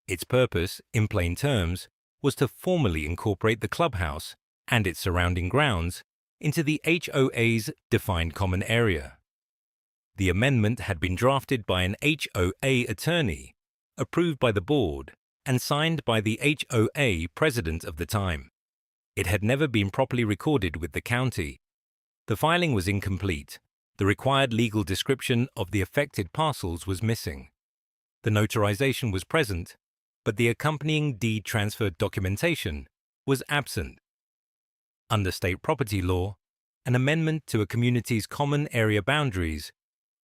Its purpose, in plain terms, was to formally incorporate the clubhouse and its surrounding grounds into the HOA's defined common area. The amendment had been drafted by an HOA attorney, approved by the board, and signed by the HOA president of the time. It had never been properly recorded with the county. The filing was incomplete. The required legal description of the affected parcels was missing. The notarization was present, but the accompanying deed transfer documentation was absent. Under state property law, an amendment to a community's common area boundaries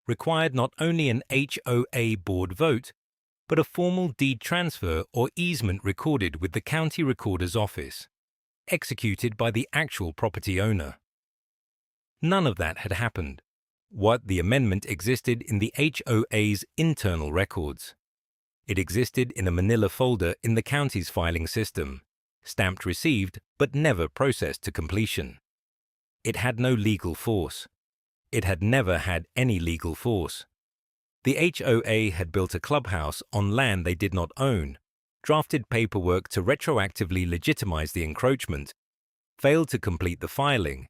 required not only an HOA board vote, but a formal deed transfer or easement recorded with the county recorder's office, executed by the actual property owner. None of that had happened. What the amendment existed in the HOA's internal records. It existed in a manila folder in the county's filing system, stamped received but never processed to completion. It had no legal force. It had never had any legal force. The HOA had built a clubhouse on land they did not own, drafted paperwork to retroactively legitimize the encroachment, failed to complete the filing,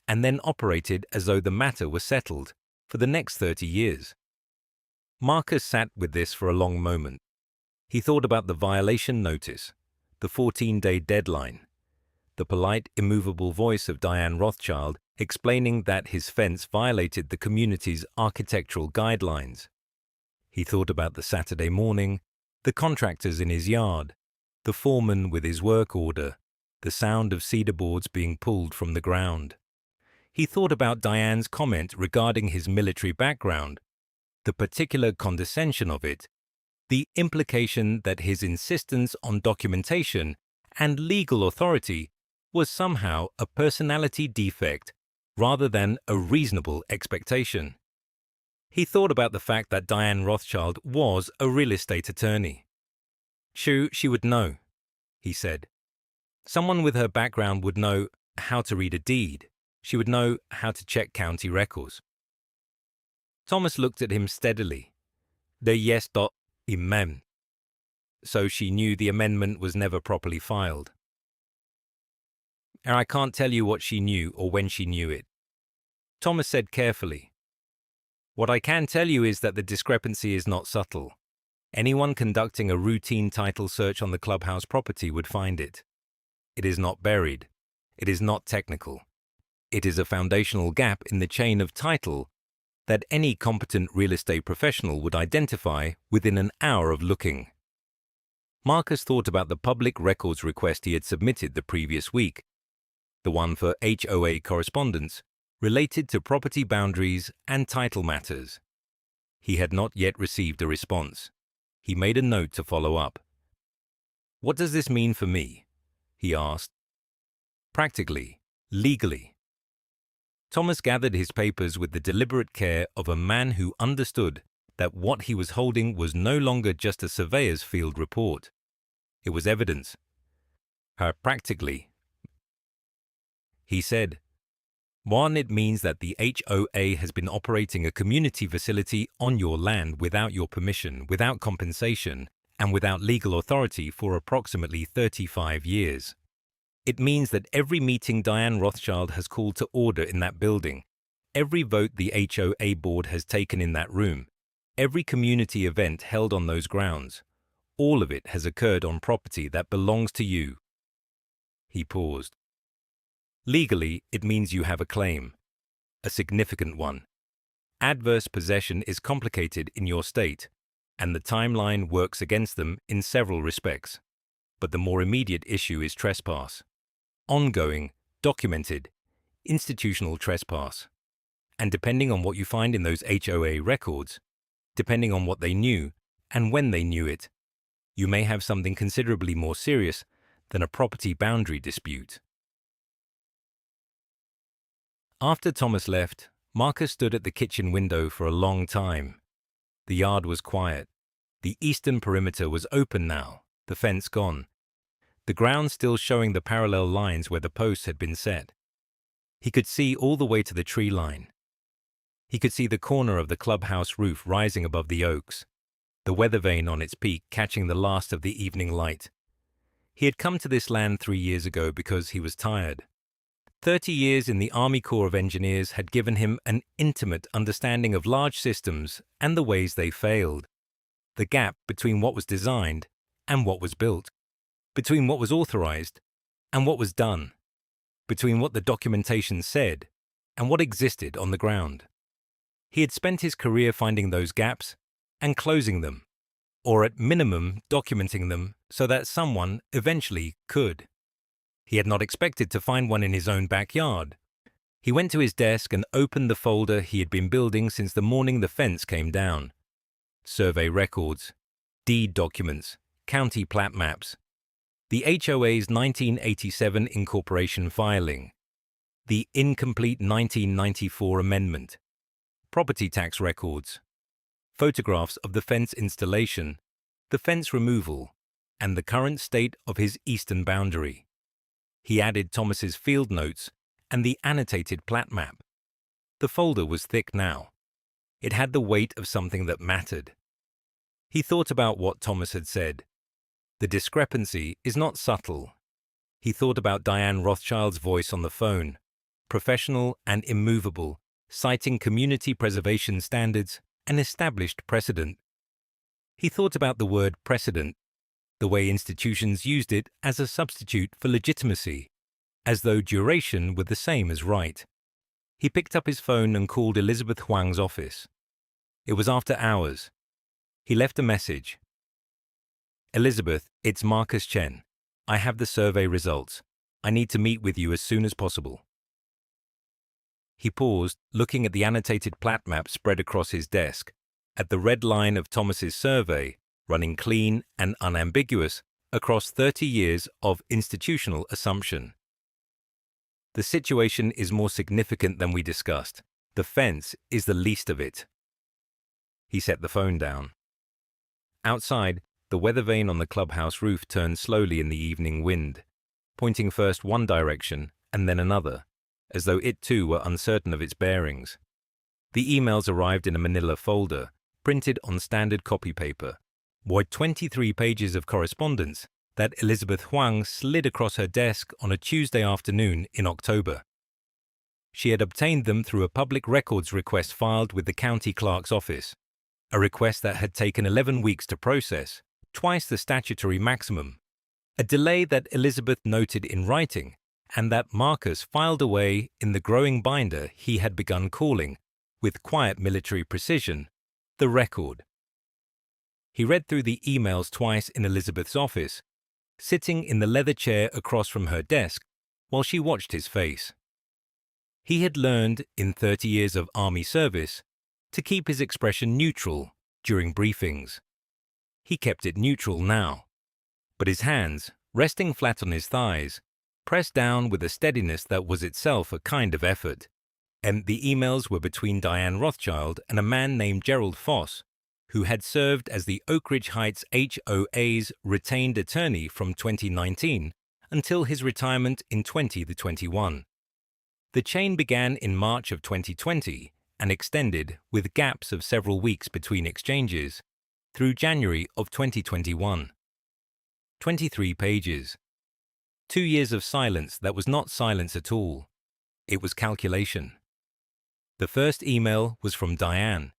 and then operated as though the matter was settled for the next 30 years. Marcus sat with this for a long moment. He thought about the violation notice, the 14-day deadline, the polite, immovable voice of Diane Rothschild explaining that his fence violated the community's architectural guidelines. He thought about the Saturday morning, the contractors in his yard, the foreman with his work order, the sound of cedar boards being pulled from the ground. He thought about Diane's comment regarding his military background, the particular condescension of it, the implication that his insistence on documentation and legal authority was somehow a personality defect rather than a reasonable expectation. He thought about the fact that Diane Rothschild was a real estate attorney. She would know, he said. Someone with her background would know how to read a deed. She would know how to check county records. Thomas looked at him steadily. The yes dot imam. So she knew the amendment was never properly filed. And I can't tell you what she knew or when she knew it. Thomas said carefully. What I can tell you is that the discrepancy is not subtle. Anyone conducting a routine title search on the Clubhouse property would find it. It is not buried. It is not technical. It is a foundational gap in the chain of title that any competent real estate professional would identify within an hour of looking. Marcus thought about the public records request he had submitted the previous week, the one for HOA correspondence related to property boundaries and title matters. He had not yet received a response. He made a note to follow up. What does this mean for me? He asked. Practically, legally. Thomas gathered his papers with the deliberate care of a man who understood that what he was holding was no longer just a surveyor's field report. It was evidence. Practically. He said, 1. It means that the HOA has been operating a community facility on your land without your permission, without compensation, and without legal authority for approximately 35 years. It means that every meeting Diane Rothschild has called to order in that building, every vote the HOA board has taken in that room, every community event held on those grounds, all of it has occurred on property that belongs to you. He paused. Legally, it means you have a claim, a significant one. Adverse possession is complicated in your state, and the timeline works against them in several respects. But the more immediate issue is trespass. Ongoing, documented, institutional trespass. And depending on what you find in those HOA records, depending on what they knew and when they knew it, you may have something considerably more serious than a property boundary dispute. After Thomas left, Marcus stood at the kitchen window for a long time. The yard was quiet. The eastern perimeter was open now, the fence gone. The ground still showing the parallel lines where the posts had been set. He could see all the way to the tree line. He could see the corner of the clubhouse roof rising above the oaks, the weather vane on its peak catching the last of the evening light. He had come to this land 3 years ago because he was tired. 30 years in the Army Corps of Engineers had given him an intimate understanding of large systems and the ways they failed, the gap between what was designed and what was built, between what was authorized and what was done, between what the documentation said and what existed on the ground. He had spent his career finding those gaps and closing them, or at minimum documenting them so that someone eventually could. He had not expected to find one in his own backyard. He went to his desk and opened the folder he had been building since the morning the fence came down. Survey records, deed documents, county plat maps, the HOA's 1987 incorporation filing, the incomplete 1994 amendment, property tax records, photographs of the fence installation, the fence removal, and the current state of his eastern boundary. He added Thomas's field notes and the annotated plat map. The folder was thick now. It had the weight of something that mattered. He thought about what Thomas had said. The discrepancy is not subtle. He thought about Diane Rothschild's voice on the phone, professional and immovable, citing community preservation standards and established precedent. He thought about the word precedent, the way institutions used it as a substitute for legitimacy, as though duration were the same as right. He picked up his phone and called Elizabeth Huang's office. It was after hours. He left a message. "Elizabeth, it's Marcus Chen. I have the survey results. I need to meet with you as soon as possible." He paused, looking at the annotated plat map spread across his desk, at the red line of Thomas's survey, running clean and unambiguous across 30 years of institutional assumption. "The situation is more significant than we discussed. The fence is the least of it." He set the phone down. Outside, the weather vane on the clubhouse roof turned slowly in the evening wind, pointing first one direction and then another, as though it too were uncertain of its bearings. The emails arrived in a manila folder, printed on standard copy paper, were 23 pages of correspondence that Elizabeth Huang slid across her desk on a Tuesday afternoon in October. She had obtained them through a public records request filed with the county clerk's office, a request that had taken 11 weeks to process, twice the statutory maximum, a delay that Elizabeth noted in writing, and that Marcus filed away in the growing binder he had begun calling, with quiet military precision, the record. He read through the emails twice in Elizabeth's office, sitting in the leather chair across from her desk while she watched his face. He had learned, in 30 years of army service, to keep his expression neutral during briefings. He kept it neutral now, but his hands, resting flat on his thighs, pressed down with a steadiness that was itself a kind of effort. And the emails were between Diane Rothschild and a man named Gerald Foss, who had served as the Oak Ridge Heights HOA's retained attorney from 2019 until his retirement in 2021. The chain began in March of 2020 and extended, with gaps of several weeks between exchanges, through January of 2021. 23 pages. 2 years of silence that was not silence at all. It was calculation. The first email was from Diane.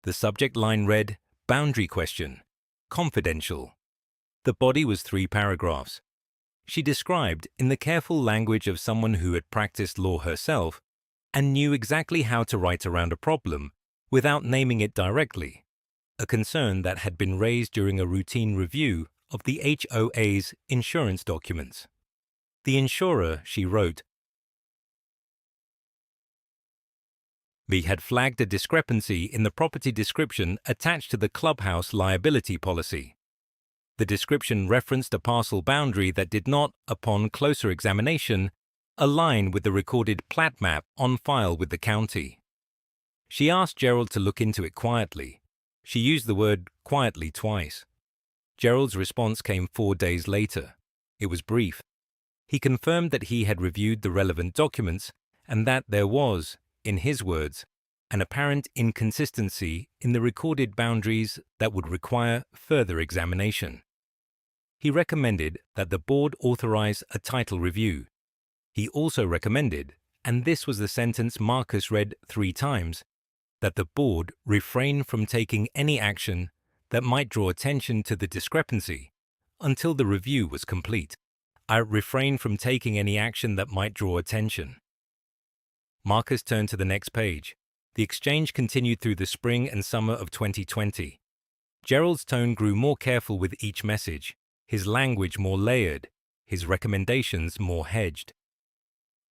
The subject line read, "Boundary question. Confidential." The body was 3 paragraphs. She described, in the careful language of someone who had practiced law herself and knew exactly how to write around a problem without naming it directly, a concern that had been raised during a routine review of the HOA's insurance documents. The insurer, she wrote, had flagged a discrepancy in the property description attached to the clubhouse liability policy. The description referenced a parcel boundary that did not, upon closer examination, align with the recorded plat map on file with the county. She asked Gerald to look into it quietly. She used the word quietly twice. Gerald's response came 4 days later. It was brief. He confirmed that he had reviewed the relevant documents and that there was, in his words, an apparent inconsistency in the recorded boundaries that would require further examination. He recommended that the board authorize a title review. He also recommended, and this was the sentence Marcus read 3 times, that the board refrain from taking any action that might draw attention to the discrepancy until the review was complete. I refrain from taking any action that might draw attention. Marcus turned to the next page. The exchange continued through the spring and summer of 2020. Gerald's tone grew more careful with each message, his language more layered, his recommendations more hedged.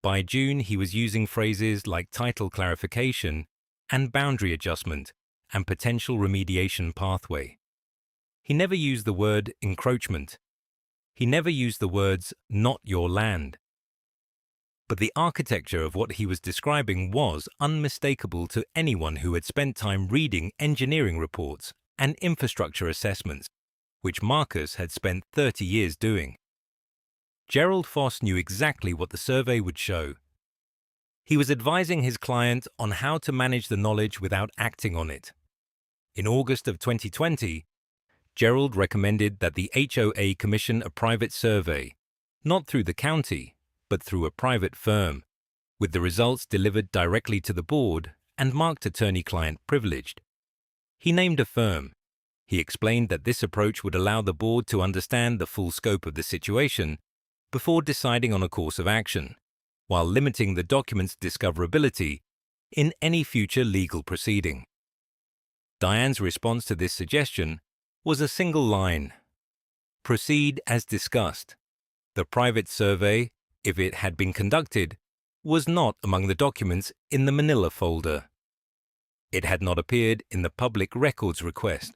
By June, he was using phrases like title clarification and boundary adjustment and potential remediation pathway. He never used the word encroachment. He never used the words not your land. But the architecture of what he was describing was unmistakable to anyone who had spent time reading engineering reports and infrastructure assessments, which Marcus had spent 30 years doing. Gerald Foss knew exactly what the survey would show. He was advising his client on how to manage the knowledge without acting on it. In August of 2020, Gerald recommended that the HOA commission a private survey, not through the county, but through a private firm, with the results delivered directly to the board and marked attorney-client privileged. He named a firm. He explained that this approach would allow the board to understand the full scope of the situation, before deciding on a course of action, while limiting the document's discoverability in any future legal proceeding. Diane's response to this suggestion was a single line: "Proceed as discussed. The private survey, if it had been conducted, was not among the documents in the Manila folder. It had not appeared in the public records request."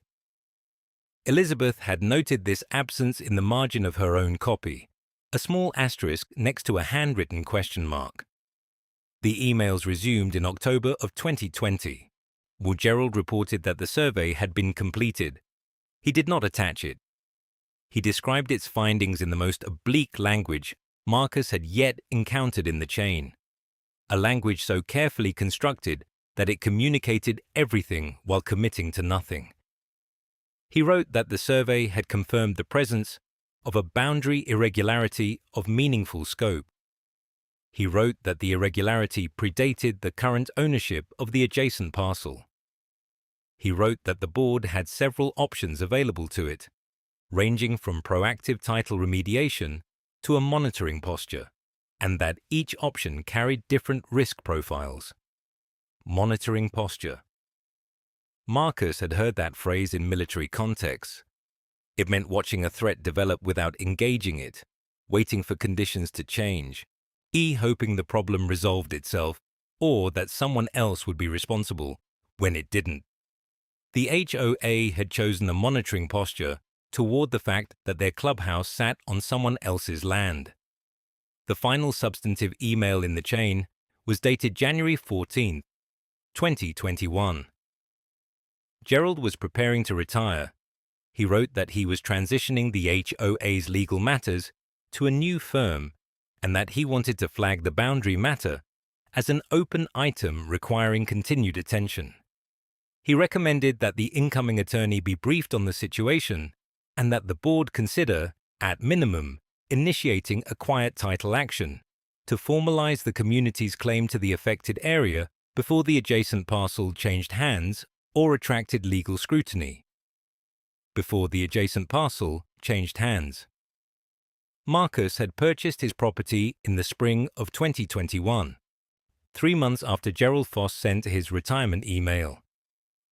Elizabeth had noted this absence in the margin of her own copy, a small asterisk next to a handwritten question mark. The emails resumed in October of 2020. Gerald reported that the survey had been completed. He did not attach it. He described its findings in the most oblique language Marcus had yet encountered in the chain, a language so carefully constructed that it communicated everything while committing to nothing. He wrote that the survey had confirmed the presence of a boundary irregularity of meaningful scope. He wrote that the irregularity predated the current ownership of the adjacent parcel. He wrote that the board had several options available to it, ranging from proactive title remediation to a monitoring posture, and that each option carried different risk profiles. Monitoring posture. Marcus had heard that phrase in military contexts. It meant watching a threat develop without engaging it, waiting for conditions to change, hoping the problem resolved itself, or that someone else would be responsible when it didn't. The HOA had chosen a monitoring posture toward the fact that their clubhouse sat on someone else's land. The final substantive email in the chain was dated January 14, 2021. Gerald was preparing to retire. He wrote that he was transitioning the HOA's legal matters to a new firm and that he wanted to flag the boundary matter as an open item requiring continued attention. He recommended that the incoming attorney be briefed on the situation and that the board consider, at minimum, initiating a quiet title action to formalize the community's claim to the affected area before the adjacent parcel changed hands or attracted legal scrutiny. Before the adjacent parcel changed hands. Marcus had purchased his property in the spring of 2021, 3 months after Gerald Foss sent his retirement email.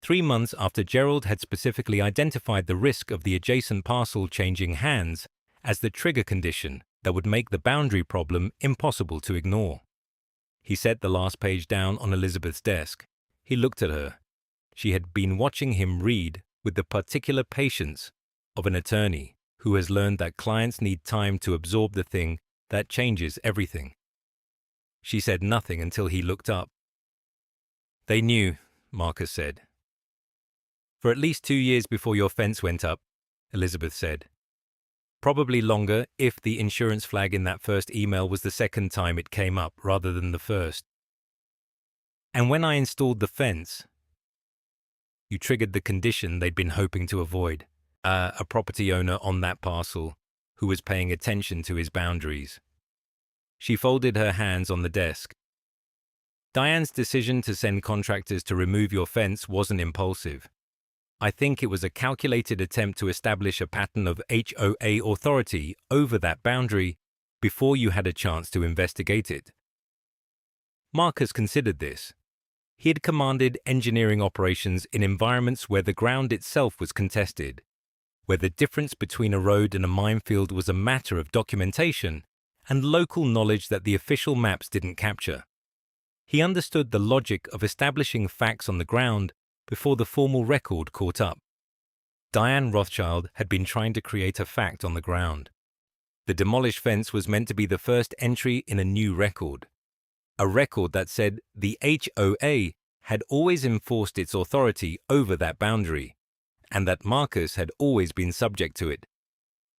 3 months after Gerald had specifically identified the risk of the adjacent parcel changing hands as the trigger condition that would make the boundary problem impossible to ignore. He set the last page down on Elizabeth's desk. He looked at her. She had been watching him read with the particular patience of an attorney who has learned that clients need time to absorb the thing that changes everything. She said nothing until he looked up. "They knew," Marcus said. "For at least 2 years before your fence went up," Elizabeth said. "Probably longer if the insurance flag in that first email was the second time it came up rather than the first. And when I installed the fence, you triggered the condition they'd been hoping to avoid, a property owner on that parcel who was paying attention to his boundaries." She folded her hands on the desk. "Diane's decision to send contractors to remove your fence wasn't impulsive. I think it was a calculated attempt to establish a pattern of HOA authority over that boundary before you had a chance to investigate it." Marcus considered this. He had commanded engineering operations in environments where the ground itself was contested, where the difference between a road and a minefield was a matter of documentation and local knowledge that the official maps didn't capture. He understood the logic of establishing facts on the ground before the formal record caught up. Diane Rothschild had been trying to create a fact on the ground. The demolished fence was meant to be the first entry in a new record, a record that said the HOA had always enforced its authority over that boundary, and that Marcus had always been subject to it.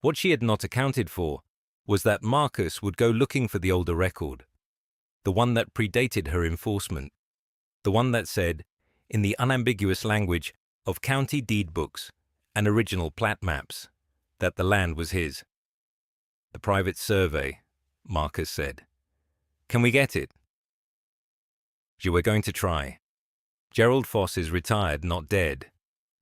What she had not accounted for was that Marcus would go looking for the older record, the one that predated her enforcement, the one that said, in the unambiguous language of county deed books and original plat maps, that the land was his. "The private survey," Marcus said. "Can we get it?" "You were going to try. Gerald Foss is retired, not dead,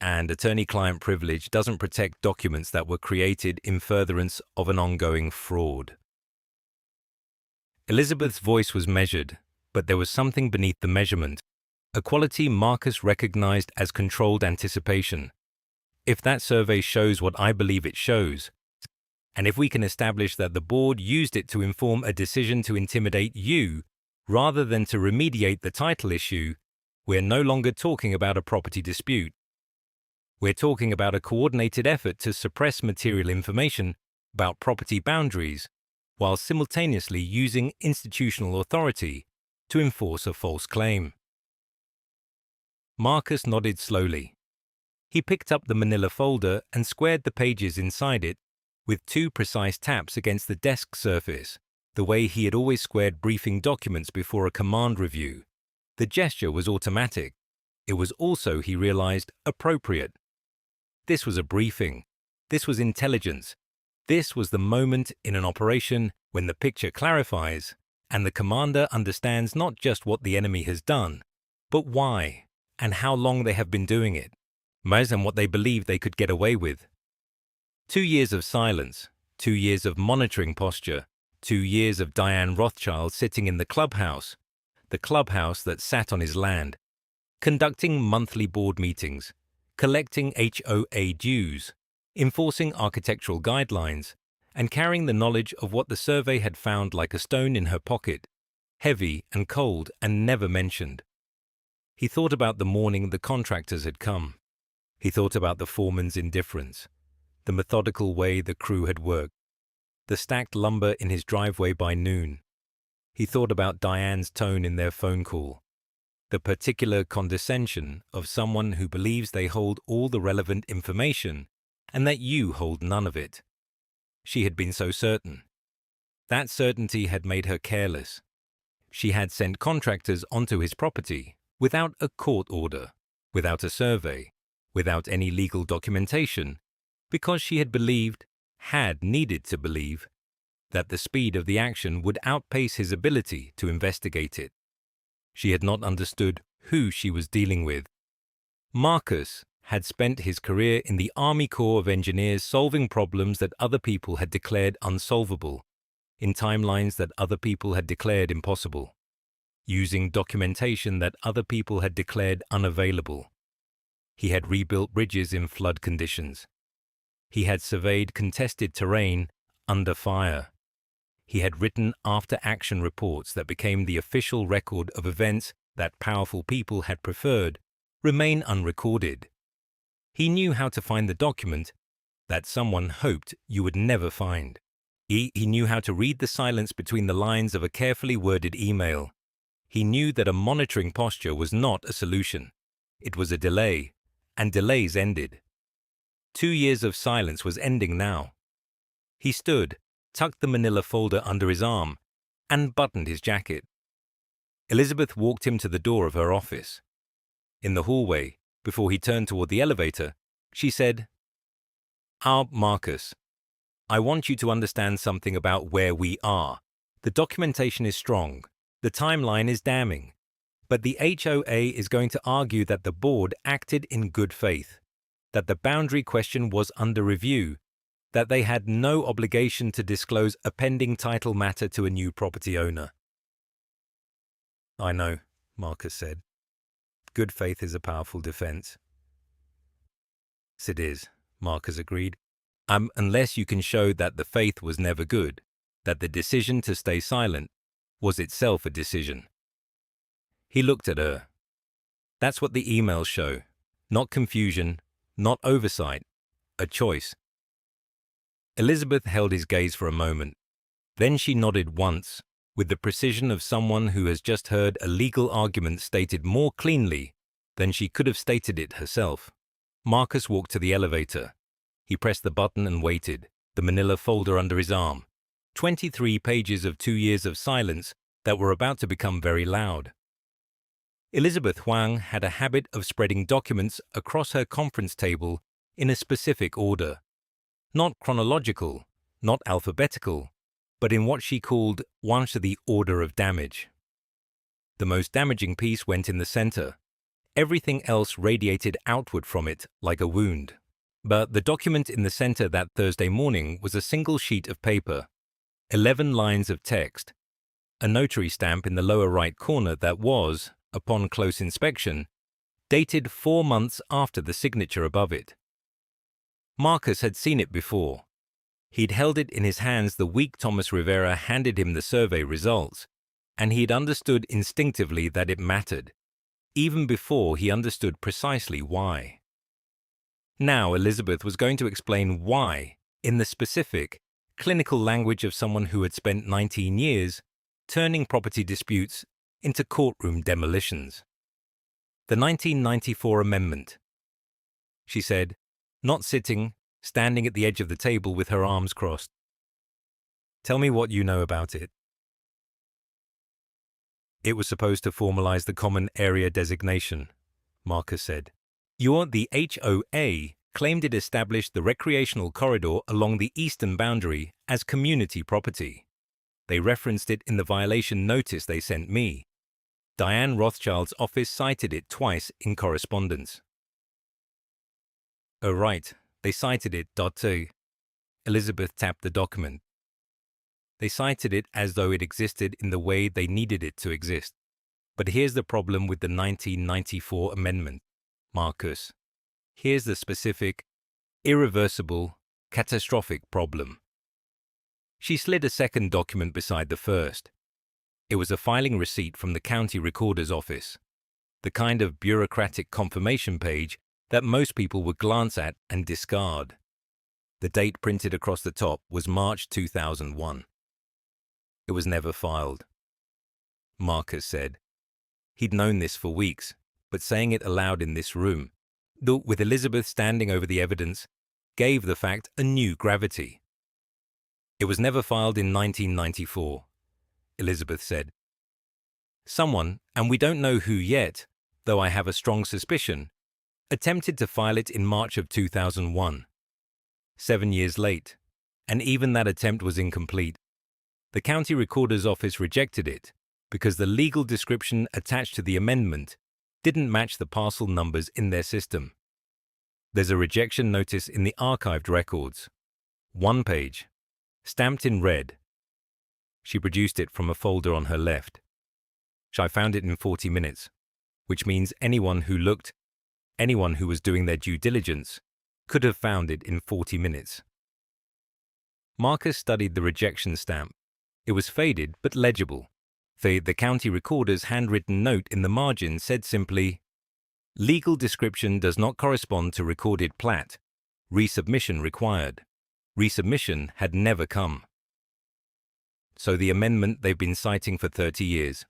and attorney-client privilege doesn't protect documents that were created in furtherance of an ongoing fraud." Elizabeth's voice was measured, but there was something beneath the measurement, a quality Marcus recognized as controlled anticipation. If that survey shows what I believe it shows, and if we can establish that the board used it to inform a decision to intimidate you rather than to remediate the title issue, we're no longer talking about a property dispute. We're talking about a coordinated effort to suppress material information about property boundaries while simultaneously using institutional authority to enforce a false claim. Marcus nodded slowly. He picked up the manila folder and squared the pages inside it with 2 precise taps against the desk surface, the way he had always squared briefing documents before a command review. The gesture was automatic. It was also, he realized, appropriate. This was a briefing. This was intelligence. This was the moment in an operation when the picture clarifies and the commander understands not just what the enemy has done, but why and how long they have been doing it, and what they believed they could get away with. 2 years of silence, 2 years of monitoring posture, 2 years of Diane Rothschild sitting in the clubhouse that sat on his land, conducting monthly board meetings, collecting HOA dues, enforcing architectural guidelines, and carrying the knowledge of what the survey had found like a stone in her pocket, heavy and cold and never mentioned. He thought about the morning the contractors had come. He thought about the foreman's indifference, the methodical way the crew had worked, the stacked lumber in his driveway by noon. He thought about Diane's tone in their phone call, the particular condescension of someone who believes they hold all the relevant information and that you hold none of it. She had been so certain. That certainty had made her careless. She had sent contractors onto his property without a court order, without a survey, without any legal documentation, because she had needed to believe, that the speed of the action would outpace his ability to investigate it. She had not understood who she was dealing with. Marcus had spent his career in the Army Corps of Engineers solving problems that other people had declared unsolvable, in timelines that other people had declared impossible, using documentation that other people had declared unavailable. He had rebuilt bridges in flood conditions. He had surveyed contested terrain under fire. He had written after-action reports that became the official record of events that powerful people had preferred remain unrecorded. He knew how to find the document that someone hoped you would never find. He knew how to read the silence between the lines of a carefully worded email. He knew that a monitoring posture was not a solution. It was a delay, and delays ended. 2 years of silence was ending now. He stood, tucked the manila folder under his arm, and buttoned his jacket. Elizabeth walked him to the door of her office. In the hallway, before he turned toward the elevator, she said, Marcus, I want you to understand something about where we are. The documentation is strong. The timeline is damning. But the HOA is going to argue that the board acted in good faith, that the boundary question was under review, that they had no obligation to disclose a pending title matter to a new property owner. I know, Marcus said. Good faith is a powerful defense. It is, Marcus agreed. Unless you can show that the faith was never good, that the decision to stay silent was itself a decision. He looked at her. That's what the emails show. Not confusion, not oversight, a choice. Elizabeth held his gaze for a moment. Then she nodded once, with the precision of someone who has just heard a legal argument stated more cleanly than she could have stated it herself. Marcus walked to the elevator. He pressed the button and waited, the manila folder under his arm. 23 pages of 2 years of silence that were about to become very loud. Elizabeth Huang had a habit of spreading documents across her conference table in a specific order. Not chronological, not alphabetical, but in what she called the order of damage. The most damaging piece went in the center. Everything else radiated outward from it like a wound. But the document in the center that Thursday morning was a single sheet of paper, 11 lines of text, a notary stamp in the lower right corner that was, upon close inspection, dated 4 months after the signature above it. Marcus had seen it before. He'd held it in his hands the week Thomas Rivera handed him the survey results, and he'd understood instinctively that it mattered, even before he understood precisely why. Now Elizabeth was going to explain why, in the specific, clinical language of someone who had spent 19 years turning property disputes into courtroom demolitions. The 1994 amendment, she said, not sitting, standing at the edge of the table with her arms crossed. Tell me what you know about it. It was supposed to formalize the common area designation, Marcus said. The HOA claimed it established the recreational corridor along the eastern boundary as community property. They referenced it in the violation notice they sent me. Diane Rothschild's office cited it twice in correspondence. Oh, right, they cited it, too. Elizabeth tapped the document. They cited it as though it existed in the way they needed it to exist. But here's the problem with the 1994 amendment, Marcus. Here's the specific, irreversible, catastrophic problem. She slid a second document beside the first. It was a filing receipt from the county recorder's office, the kind of bureaucratic confirmation page that most people would glance at and discard. The date printed across the top was March 2001. It was never filed. Marcus said. He'd known this for weeks, but saying it aloud in this room, with Elizabeth standing over the evidence, gave the fact a new gravity. It was never filed in 1994, Elizabeth said. Someone, and we don't know who yet, though I have a strong suspicion, attempted to file it in March of 2001. 7 years late, and even that attempt was incomplete. The county recorder's office rejected it because the legal description attached to the amendment didn't match the parcel numbers in their system. There's a rejection notice in the archived records. 1 page, stamped in red. She produced it from a folder on her left. I found it in 40 minutes, which means anyone who was doing their due diligence, could have found it in 40 minutes. Marcus studied the rejection stamp. It was faded but legible. The county recorder's handwritten note in the margin said simply, "Legal description does not correspond to recorded plat. Resubmission required." Resubmission had never come. So the amendment they've been citing for 30 years,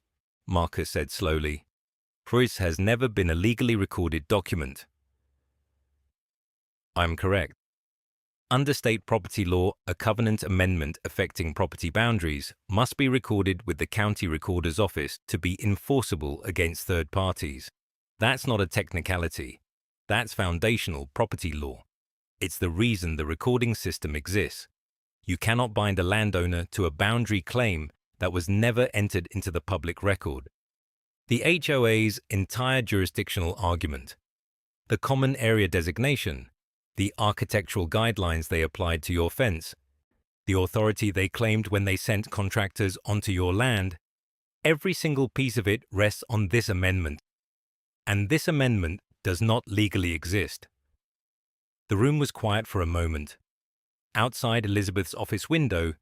Marcus said slowly, has never been a legally recorded document. I'm correct. Under state property law, a covenant amendment affecting property boundaries must be recorded with the county recorder's office to be enforceable against third parties. That's not a technicality. That's foundational property law. It's the reason the recording system exists. You cannot bind a landowner to a boundary claim that was never entered into the public record. The HOA's entire jurisdictional argument, the common area designation, the architectural guidelines they applied to your fence, the authority they claimed when they sent contractors onto your land, every single piece of it rests on this amendment. And this amendment does not legally exist. The room was quiet for a moment. Outside Elizabeth's office window,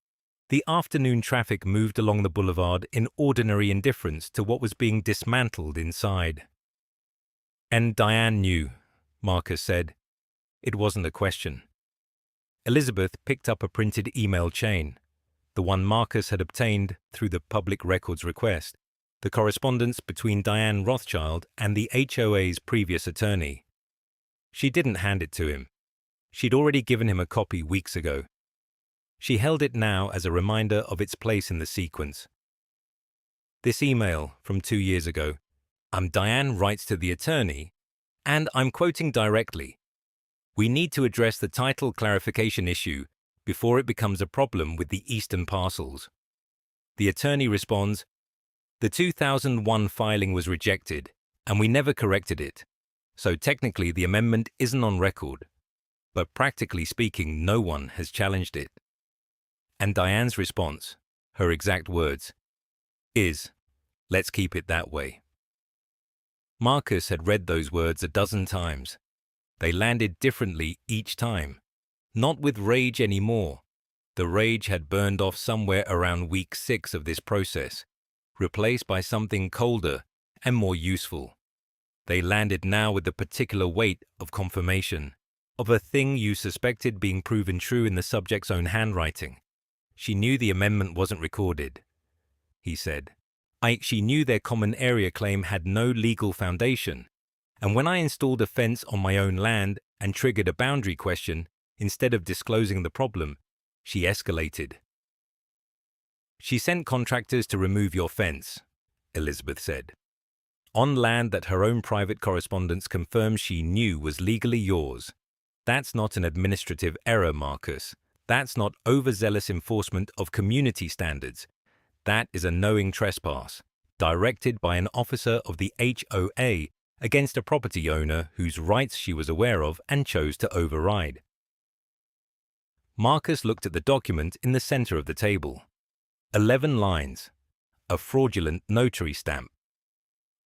the afternoon traffic moved along the boulevard in ordinary indifference to what was being dismantled inside. And Diane knew, Marcus said. It wasn't a question. Elizabeth picked up a printed email chain, the one Marcus had obtained through the public records request, the correspondence between Diane Rothschild and the HOA's previous attorney. She didn't hand it to him. She'd already given him a copy weeks ago. She held it now as a reminder of its place in the sequence. This email from 2 years ago, Diane writes to the attorney, and I'm quoting directly, "We need to address the title clarification issue before it becomes a problem with the eastern parcels." The attorney responds, "The 2001 filing was rejected, and we never corrected it, so technically the amendment isn't on record, but practically speaking no one has challenged it." And Diane's response, her exact words, Is. Let's keep it that way. Marcus had read those words a dozen times. They landed differently each time. Not with rage anymore. The rage had burned off somewhere around week 6 of this process, replaced by something colder and more useful. They landed now with the particular weight of confirmation, of a thing you suspected being proven true in the subject's own handwriting. She knew the amendment wasn't recorded, he said. She knew their common area claim had no legal foundation, and when I installed a fence on my own land and triggered a boundary question, instead of disclosing the problem, she escalated. She sent contractors to remove your fence, Elizabeth said, on land that her own private correspondence confirms she knew was legally yours. That's not an administrative error, Marcus. That's not overzealous enforcement of community standards. That is a knowing trespass, directed by an officer of the HOA against a property owner whose rights she was aware of and chose to override. Marcus looked at the document in the center of the table. 11 lines. A fraudulent notary stamp.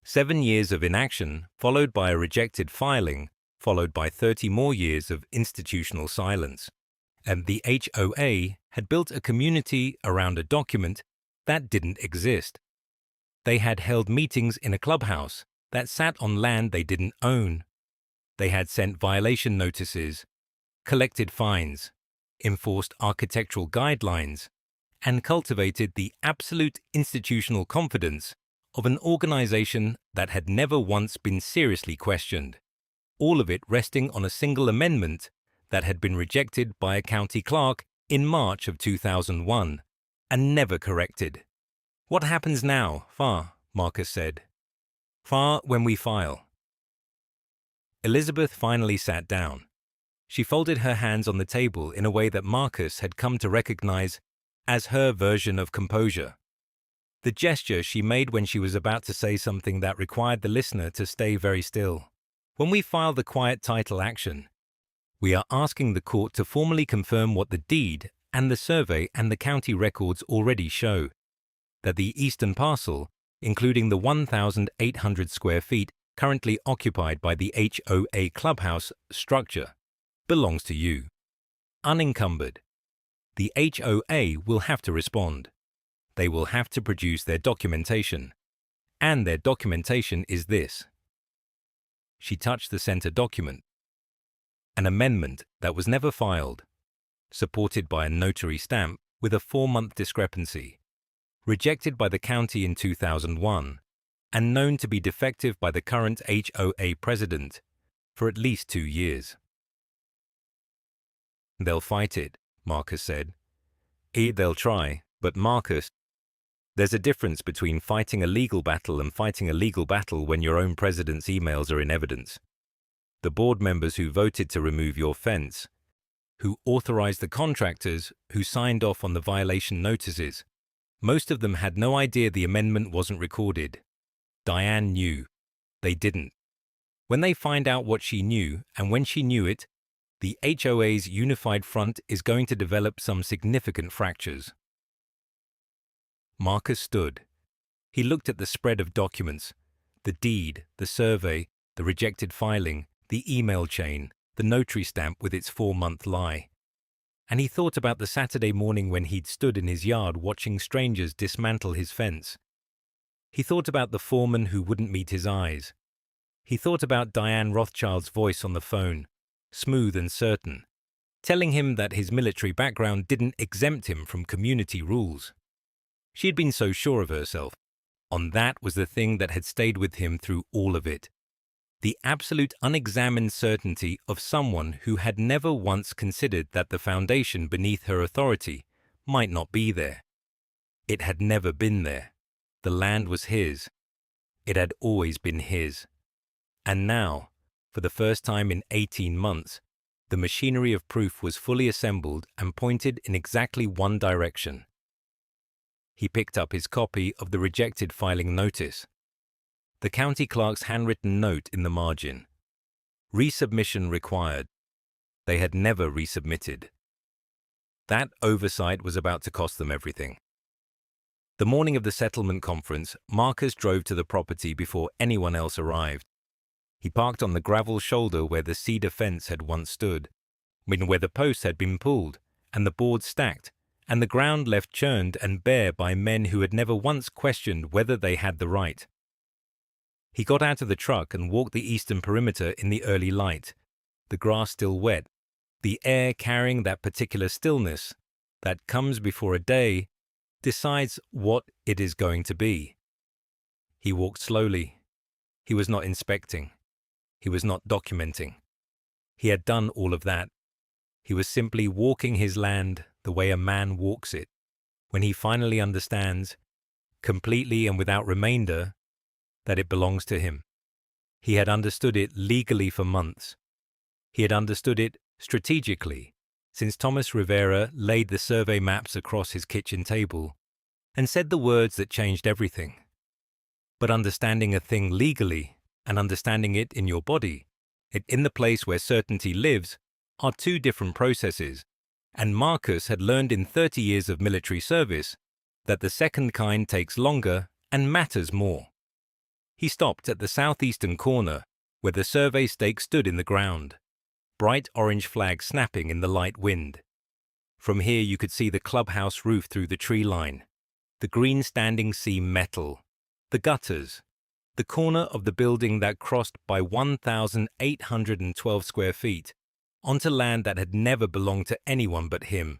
7 years of inaction, followed by a rejected filing, followed by 30 more years of institutional silence. And the HOA had built a community around a document that didn't exist. They had held meetings in a clubhouse that sat on land they didn't own. They had sent violation notices, collected fines, enforced architectural guidelines, and cultivated the absolute institutional confidence of an organization that had never once been seriously questioned, all of it resting on a single amendment that had been rejected by a county clerk in March of 2001 and never corrected. What happens now, Far? Marcus said. Far when we file. Elizabeth finally sat down. She folded her hands on the table in a way that Marcus had come to recognize as her version of composure. The gesture she made when she was about to say something that required the listener to stay very still. When we file the quiet title action, we are asking the court to formally confirm what the deed and the survey and the county records already show, that the eastern parcel, including the 1,800 square feet currently occupied by the HOA Clubhouse structure, belongs to you, unencumbered. The HOA will have to respond. They will have to produce their documentation. And their documentation is this. She touched the center document. An amendment that was never filed, supported by a notary stamp with a 4-month discrepancy, rejected by the county in 2001, and known to be defective by the current HOA president for at least 2 years. They'll fight it, Marcus said. They'll try, but Marcus, there's a difference between fighting a legal battle and fighting a legal battle when your own president's emails are in evidence. The board members who voted to remove your fence, who authorized the contractors who signed off on the violation notices, most of them had no idea the amendment wasn't recorded. Diane knew. They didn't. When they find out what she knew, and when she knew it, the HOA's unified front is going to develop some significant fractures. Marcus stood. He looked at the spread of documents, the deed, the survey, the rejected filing, the email chain, the notary stamp with its 4-month lie. And he thought about the Saturday morning when he'd stood in his yard watching strangers dismantle his fence. He thought about the foreman who wouldn't meet his eyes. He thought about Diane Rothschild's voice on the phone, smooth and certain, telling him that his military background didn't exempt him from community rules. She had been so sure of herself. And that was the thing that had stayed with him through all of it. The absolute unexamined certainty of someone who had never once considered that the foundation beneath her authority might not be there. It had never been there. The land was his. It had always been his. And now, for the first time in 18 months, the machinery of proof was fully assembled and pointed in exactly one direction. He picked up his copy of the rejected filing notice. The county clerk's handwritten note in the margin. Resubmission required. They had never resubmitted. That oversight was about to cost them everything. The morning of the settlement conference, Marcus drove to the property before anyone else arrived. He parked on the gravel shoulder where the cedar fence had once stood, where the posts had been pulled, and the boards stacked, and the ground left churned and bare by men who had never once questioned whether they had the right. He got out of the truck and walked the eastern perimeter in the early light, the grass still wet, the air carrying that particular stillness that comes before a day decides what it is going to be. He walked slowly. He was not inspecting. He was not documenting. He had done all of that. He was simply walking his land the way a man walks it, when he finally understands, completely and without remainder, that it belongs to him. He had understood it legally for months. He had understood it strategically, since Thomas Rivera laid the survey maps across his kitchen table and said the words that changed everything. But understanding a thing legally and understanding it in your body, it in the place where certainty lives, are two different processes, and Marcus had learned in 30 years of military service that the second kind takes longer and matters more. He stopped at the southeastern corner where the survey stake stood in the ground, bright orange flag snapping in the light wind. From here you could see the clubhouse roof through the tree line, the green standing seam metal, the gutters, the corner of the building that crossed by 1,812 square feet onto land that had never belonged to anyone but him.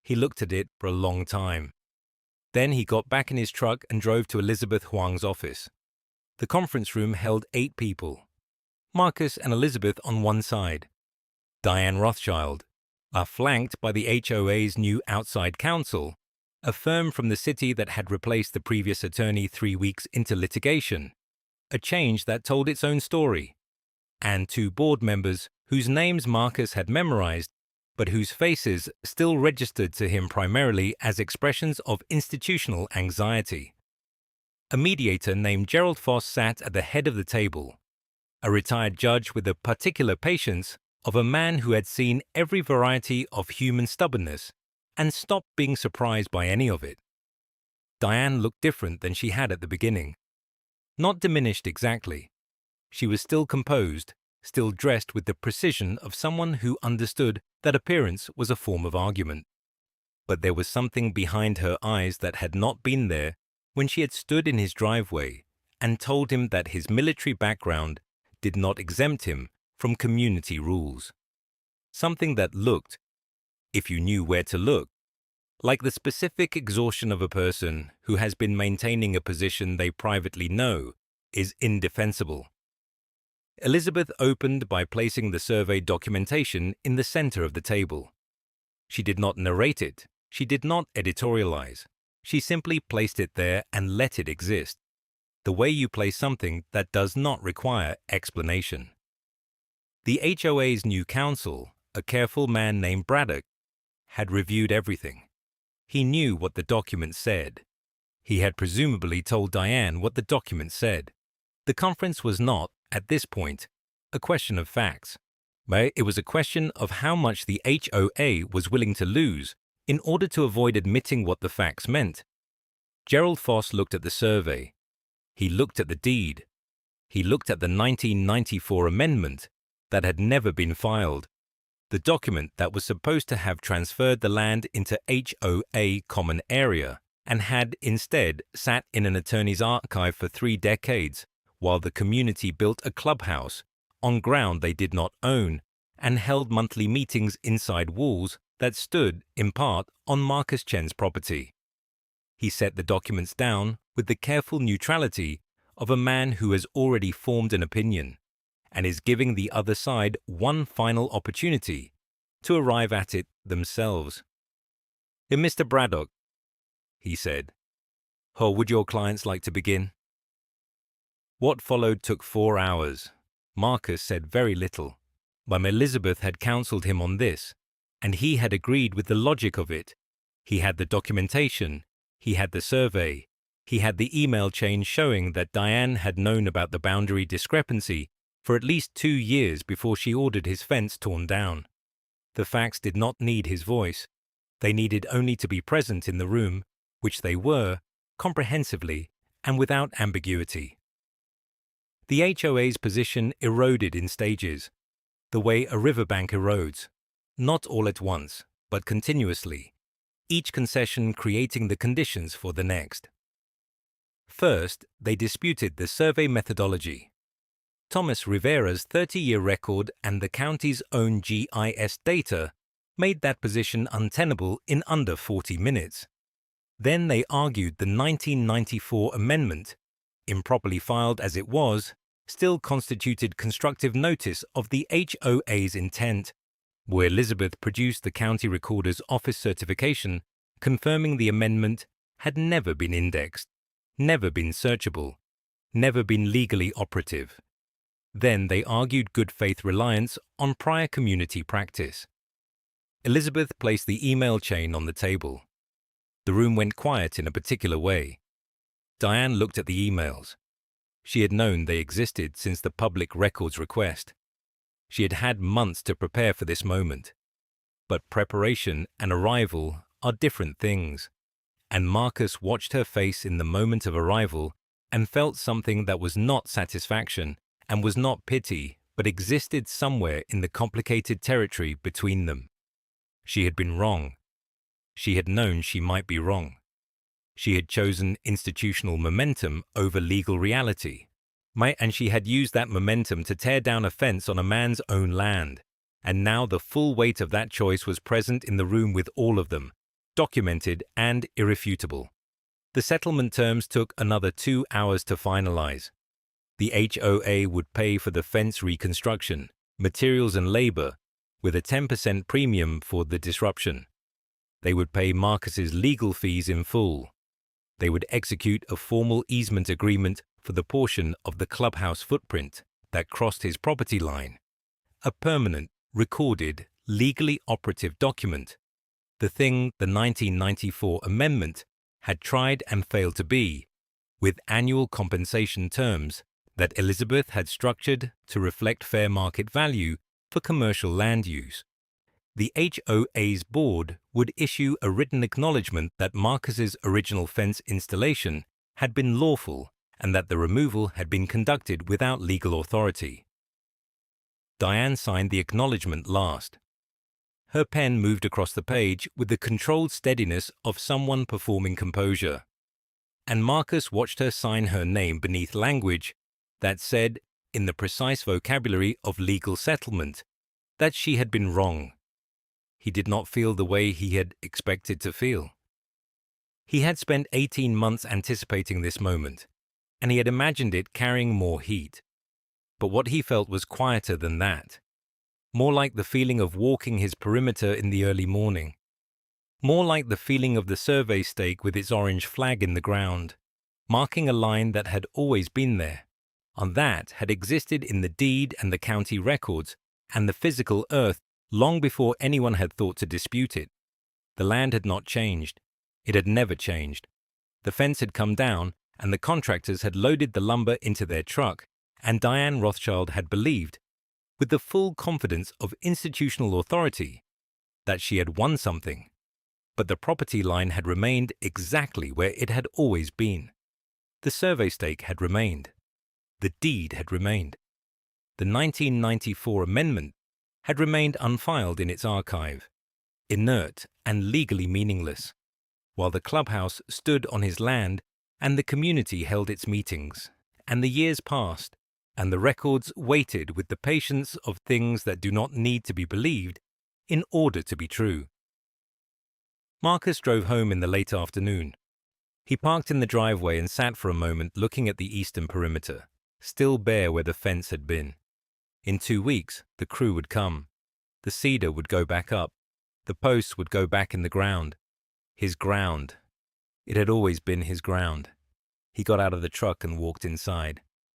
He looked at it for a long time. Then he got back in his truck and drove to Elizabeth Huang's office. The conference room held 8 people. Marcus and Elizabeth on one side. Diane Rothschild, flanked by the HOA's new outside counsel, a firm from the city that had replaced the previous attorney 3 weeks into litigation, a change that told its own story, and 2 board members whose names Marcus had memorized, but whose faces still registered to him primarily as expressions of institutional anxiety. A mediator named Gerald Foss sat at the head of the table, a retired judge with the particular patience of a man who had seen every variety of human stubbornness and stopped being surprised by any of it. Diane looked different than she had at the beginning. Not diminished exactly. She was still composed, still dressed with the precision of someone who understood that appearance was a form of argument. But there was something behind her eyes that had not been there when she had stood in his driveway and told him that his military background did not exempt him from community rules. Something that looked, if you knew where to look, like the specific exhaustion of a person who has been maintaining a position they privately know is indefensible. Elizabeth opened by placing the survey documentation in the center of the table. She did not narrate it. She did not editorialize. She simply placed it there and let it exist, the way you place something that does not require explanation. The HOA's new counsel, a careful man named Braddock, had reviewed everything. He knew what the document said. He had presumably told Diane what the document said. The conference was not, at this point, a question of facts, but it was a question of how much the HOA was willing to lose in order to avoid admitting what the facts meant. Gerald Foss looked at the survey. He looked at the deed. He looked at the 1994 amendment that had never been filed, the document that was supposed to have transferred the land into HOA common area and had instead sat in an attorney's archive for 3 decades while the community built a clubhouse on ground they did not own and held monthly meetings inside walls that stood, in part, on Marcus Chen's property. He set the documents down with the careful neutrality of a man who has already formed an opinion and is giving the other side one final opportunity to arrive at it themselves. Mr. Braddock, he said, would your clients like to begin? What followed took 4 hours. Marcus said very little, but Elizabeth had counseled him on this, and he had agreed with the logic of it. He had the documentation, he had the survey, he had the email chain showing that Diane had known about the boundary discrepancy for at least 2 years before she ordered his fence torn down. The facts did not need his voice. They needed only to be present in the room, which they were, comprehensively, and without ambiguity. The HOA's position eroded in stages, the way a riverbank erodes, not all at once, but continuously, each concession creating the conditions for the next. First, they disputed the survey methodology. Thomas Rivera's 30-year record and the county's own GIS data made that position untenable in under 40 minutes. Then they argued the 1994 amendment, improperly filed as it was, still constituted constructive notice of the HOA's intent, where Elizabeth produced the county recorder's office certification confirming the amendment had never been indexed, never been searchable, never been legally operative. Then they argued good faith reliance on prior community practice. Elizabeth placed the email chain on the table. The room went quiet in a particular way. Diane looked at the emails. She had known they existed since the public records request. She had had months to prepare for this moment. But preparation and arrival are different things, and Marcus watched her face in the moment of arrival and felt something that was not satisfaction and was not pity, but existed somewhere in the complicated territory between them. She had been wrong. She had known she might be wrong. She had chosen institutional momentum over legal reality. And she had used that momentum to tear down a fence on a man's own land. And now the full weight of that choice was present in the room with all of them, documented and irrefutable. The settlement terms took another 2 hours to finalize. The HOA would pay for the fence reconstruction, materials and labor, with a 10% premium for the disruption. They would pay Marcus's legal fees in full. They would execute a formal easement agreement for the portion of the clubhouse footprint that crossed his property line. A permanent, recorded, legally operative document. The thing the 1994 amendment had tried and failed to be, with annual compensation terms that Elizabeth had structured to reflect fair market value for commercial land use. The HOA's board would issue a written acknowledgement that Marcus's original fence installation had been lawful and that the removal had been conducted without legal authority. Diane signed the acknowledgement last. Her pen moved across the page with the controlled steadiness of someone performing composure, and Marcus watched her sign her name beneath language that said, in the precise vocabulary of legal settlement, that she had been wrong. He did not feel the way he had expected to feel. He had spent 18 months anticipating this moment, and he had imagined it carrying more heat. But what he felt was quieter than that, more like the feeling of walking his perimeter in the early morning, more like the feeling of the survey stake with its orange flag in the ground, marking a line that had always been there, and that had existed in the deed and the county records and the physical earth long before anyone had thought to dispute it. The land had not changed. It had never changed. The fence had come down, and the contractors had loaded the lumber into their truck, and Diane Rothschild had believed, with the full confidence of institutional authority, that she had won something. But the property line had remained exactly where it had always been. The survey stake had remained. The deed had remained. The 1994 amendment had remained unfiled in its archive, inert and legally meaningless, while the clubhouse stood on his land and the community held its meetings, and the years passed, and the records waited with the patience of things that do not need to be believed in order to be true. Marcus drove home in the late afternoon. He parked in the driveway and sat for a moment looking at the eastern perimeter, still bare where the fence had been. In 2 weeks, the crew would come. The cedar would go back up. The posts would go back in the ground. His ground. It had always been his ground. He got out of the truck and walked inside.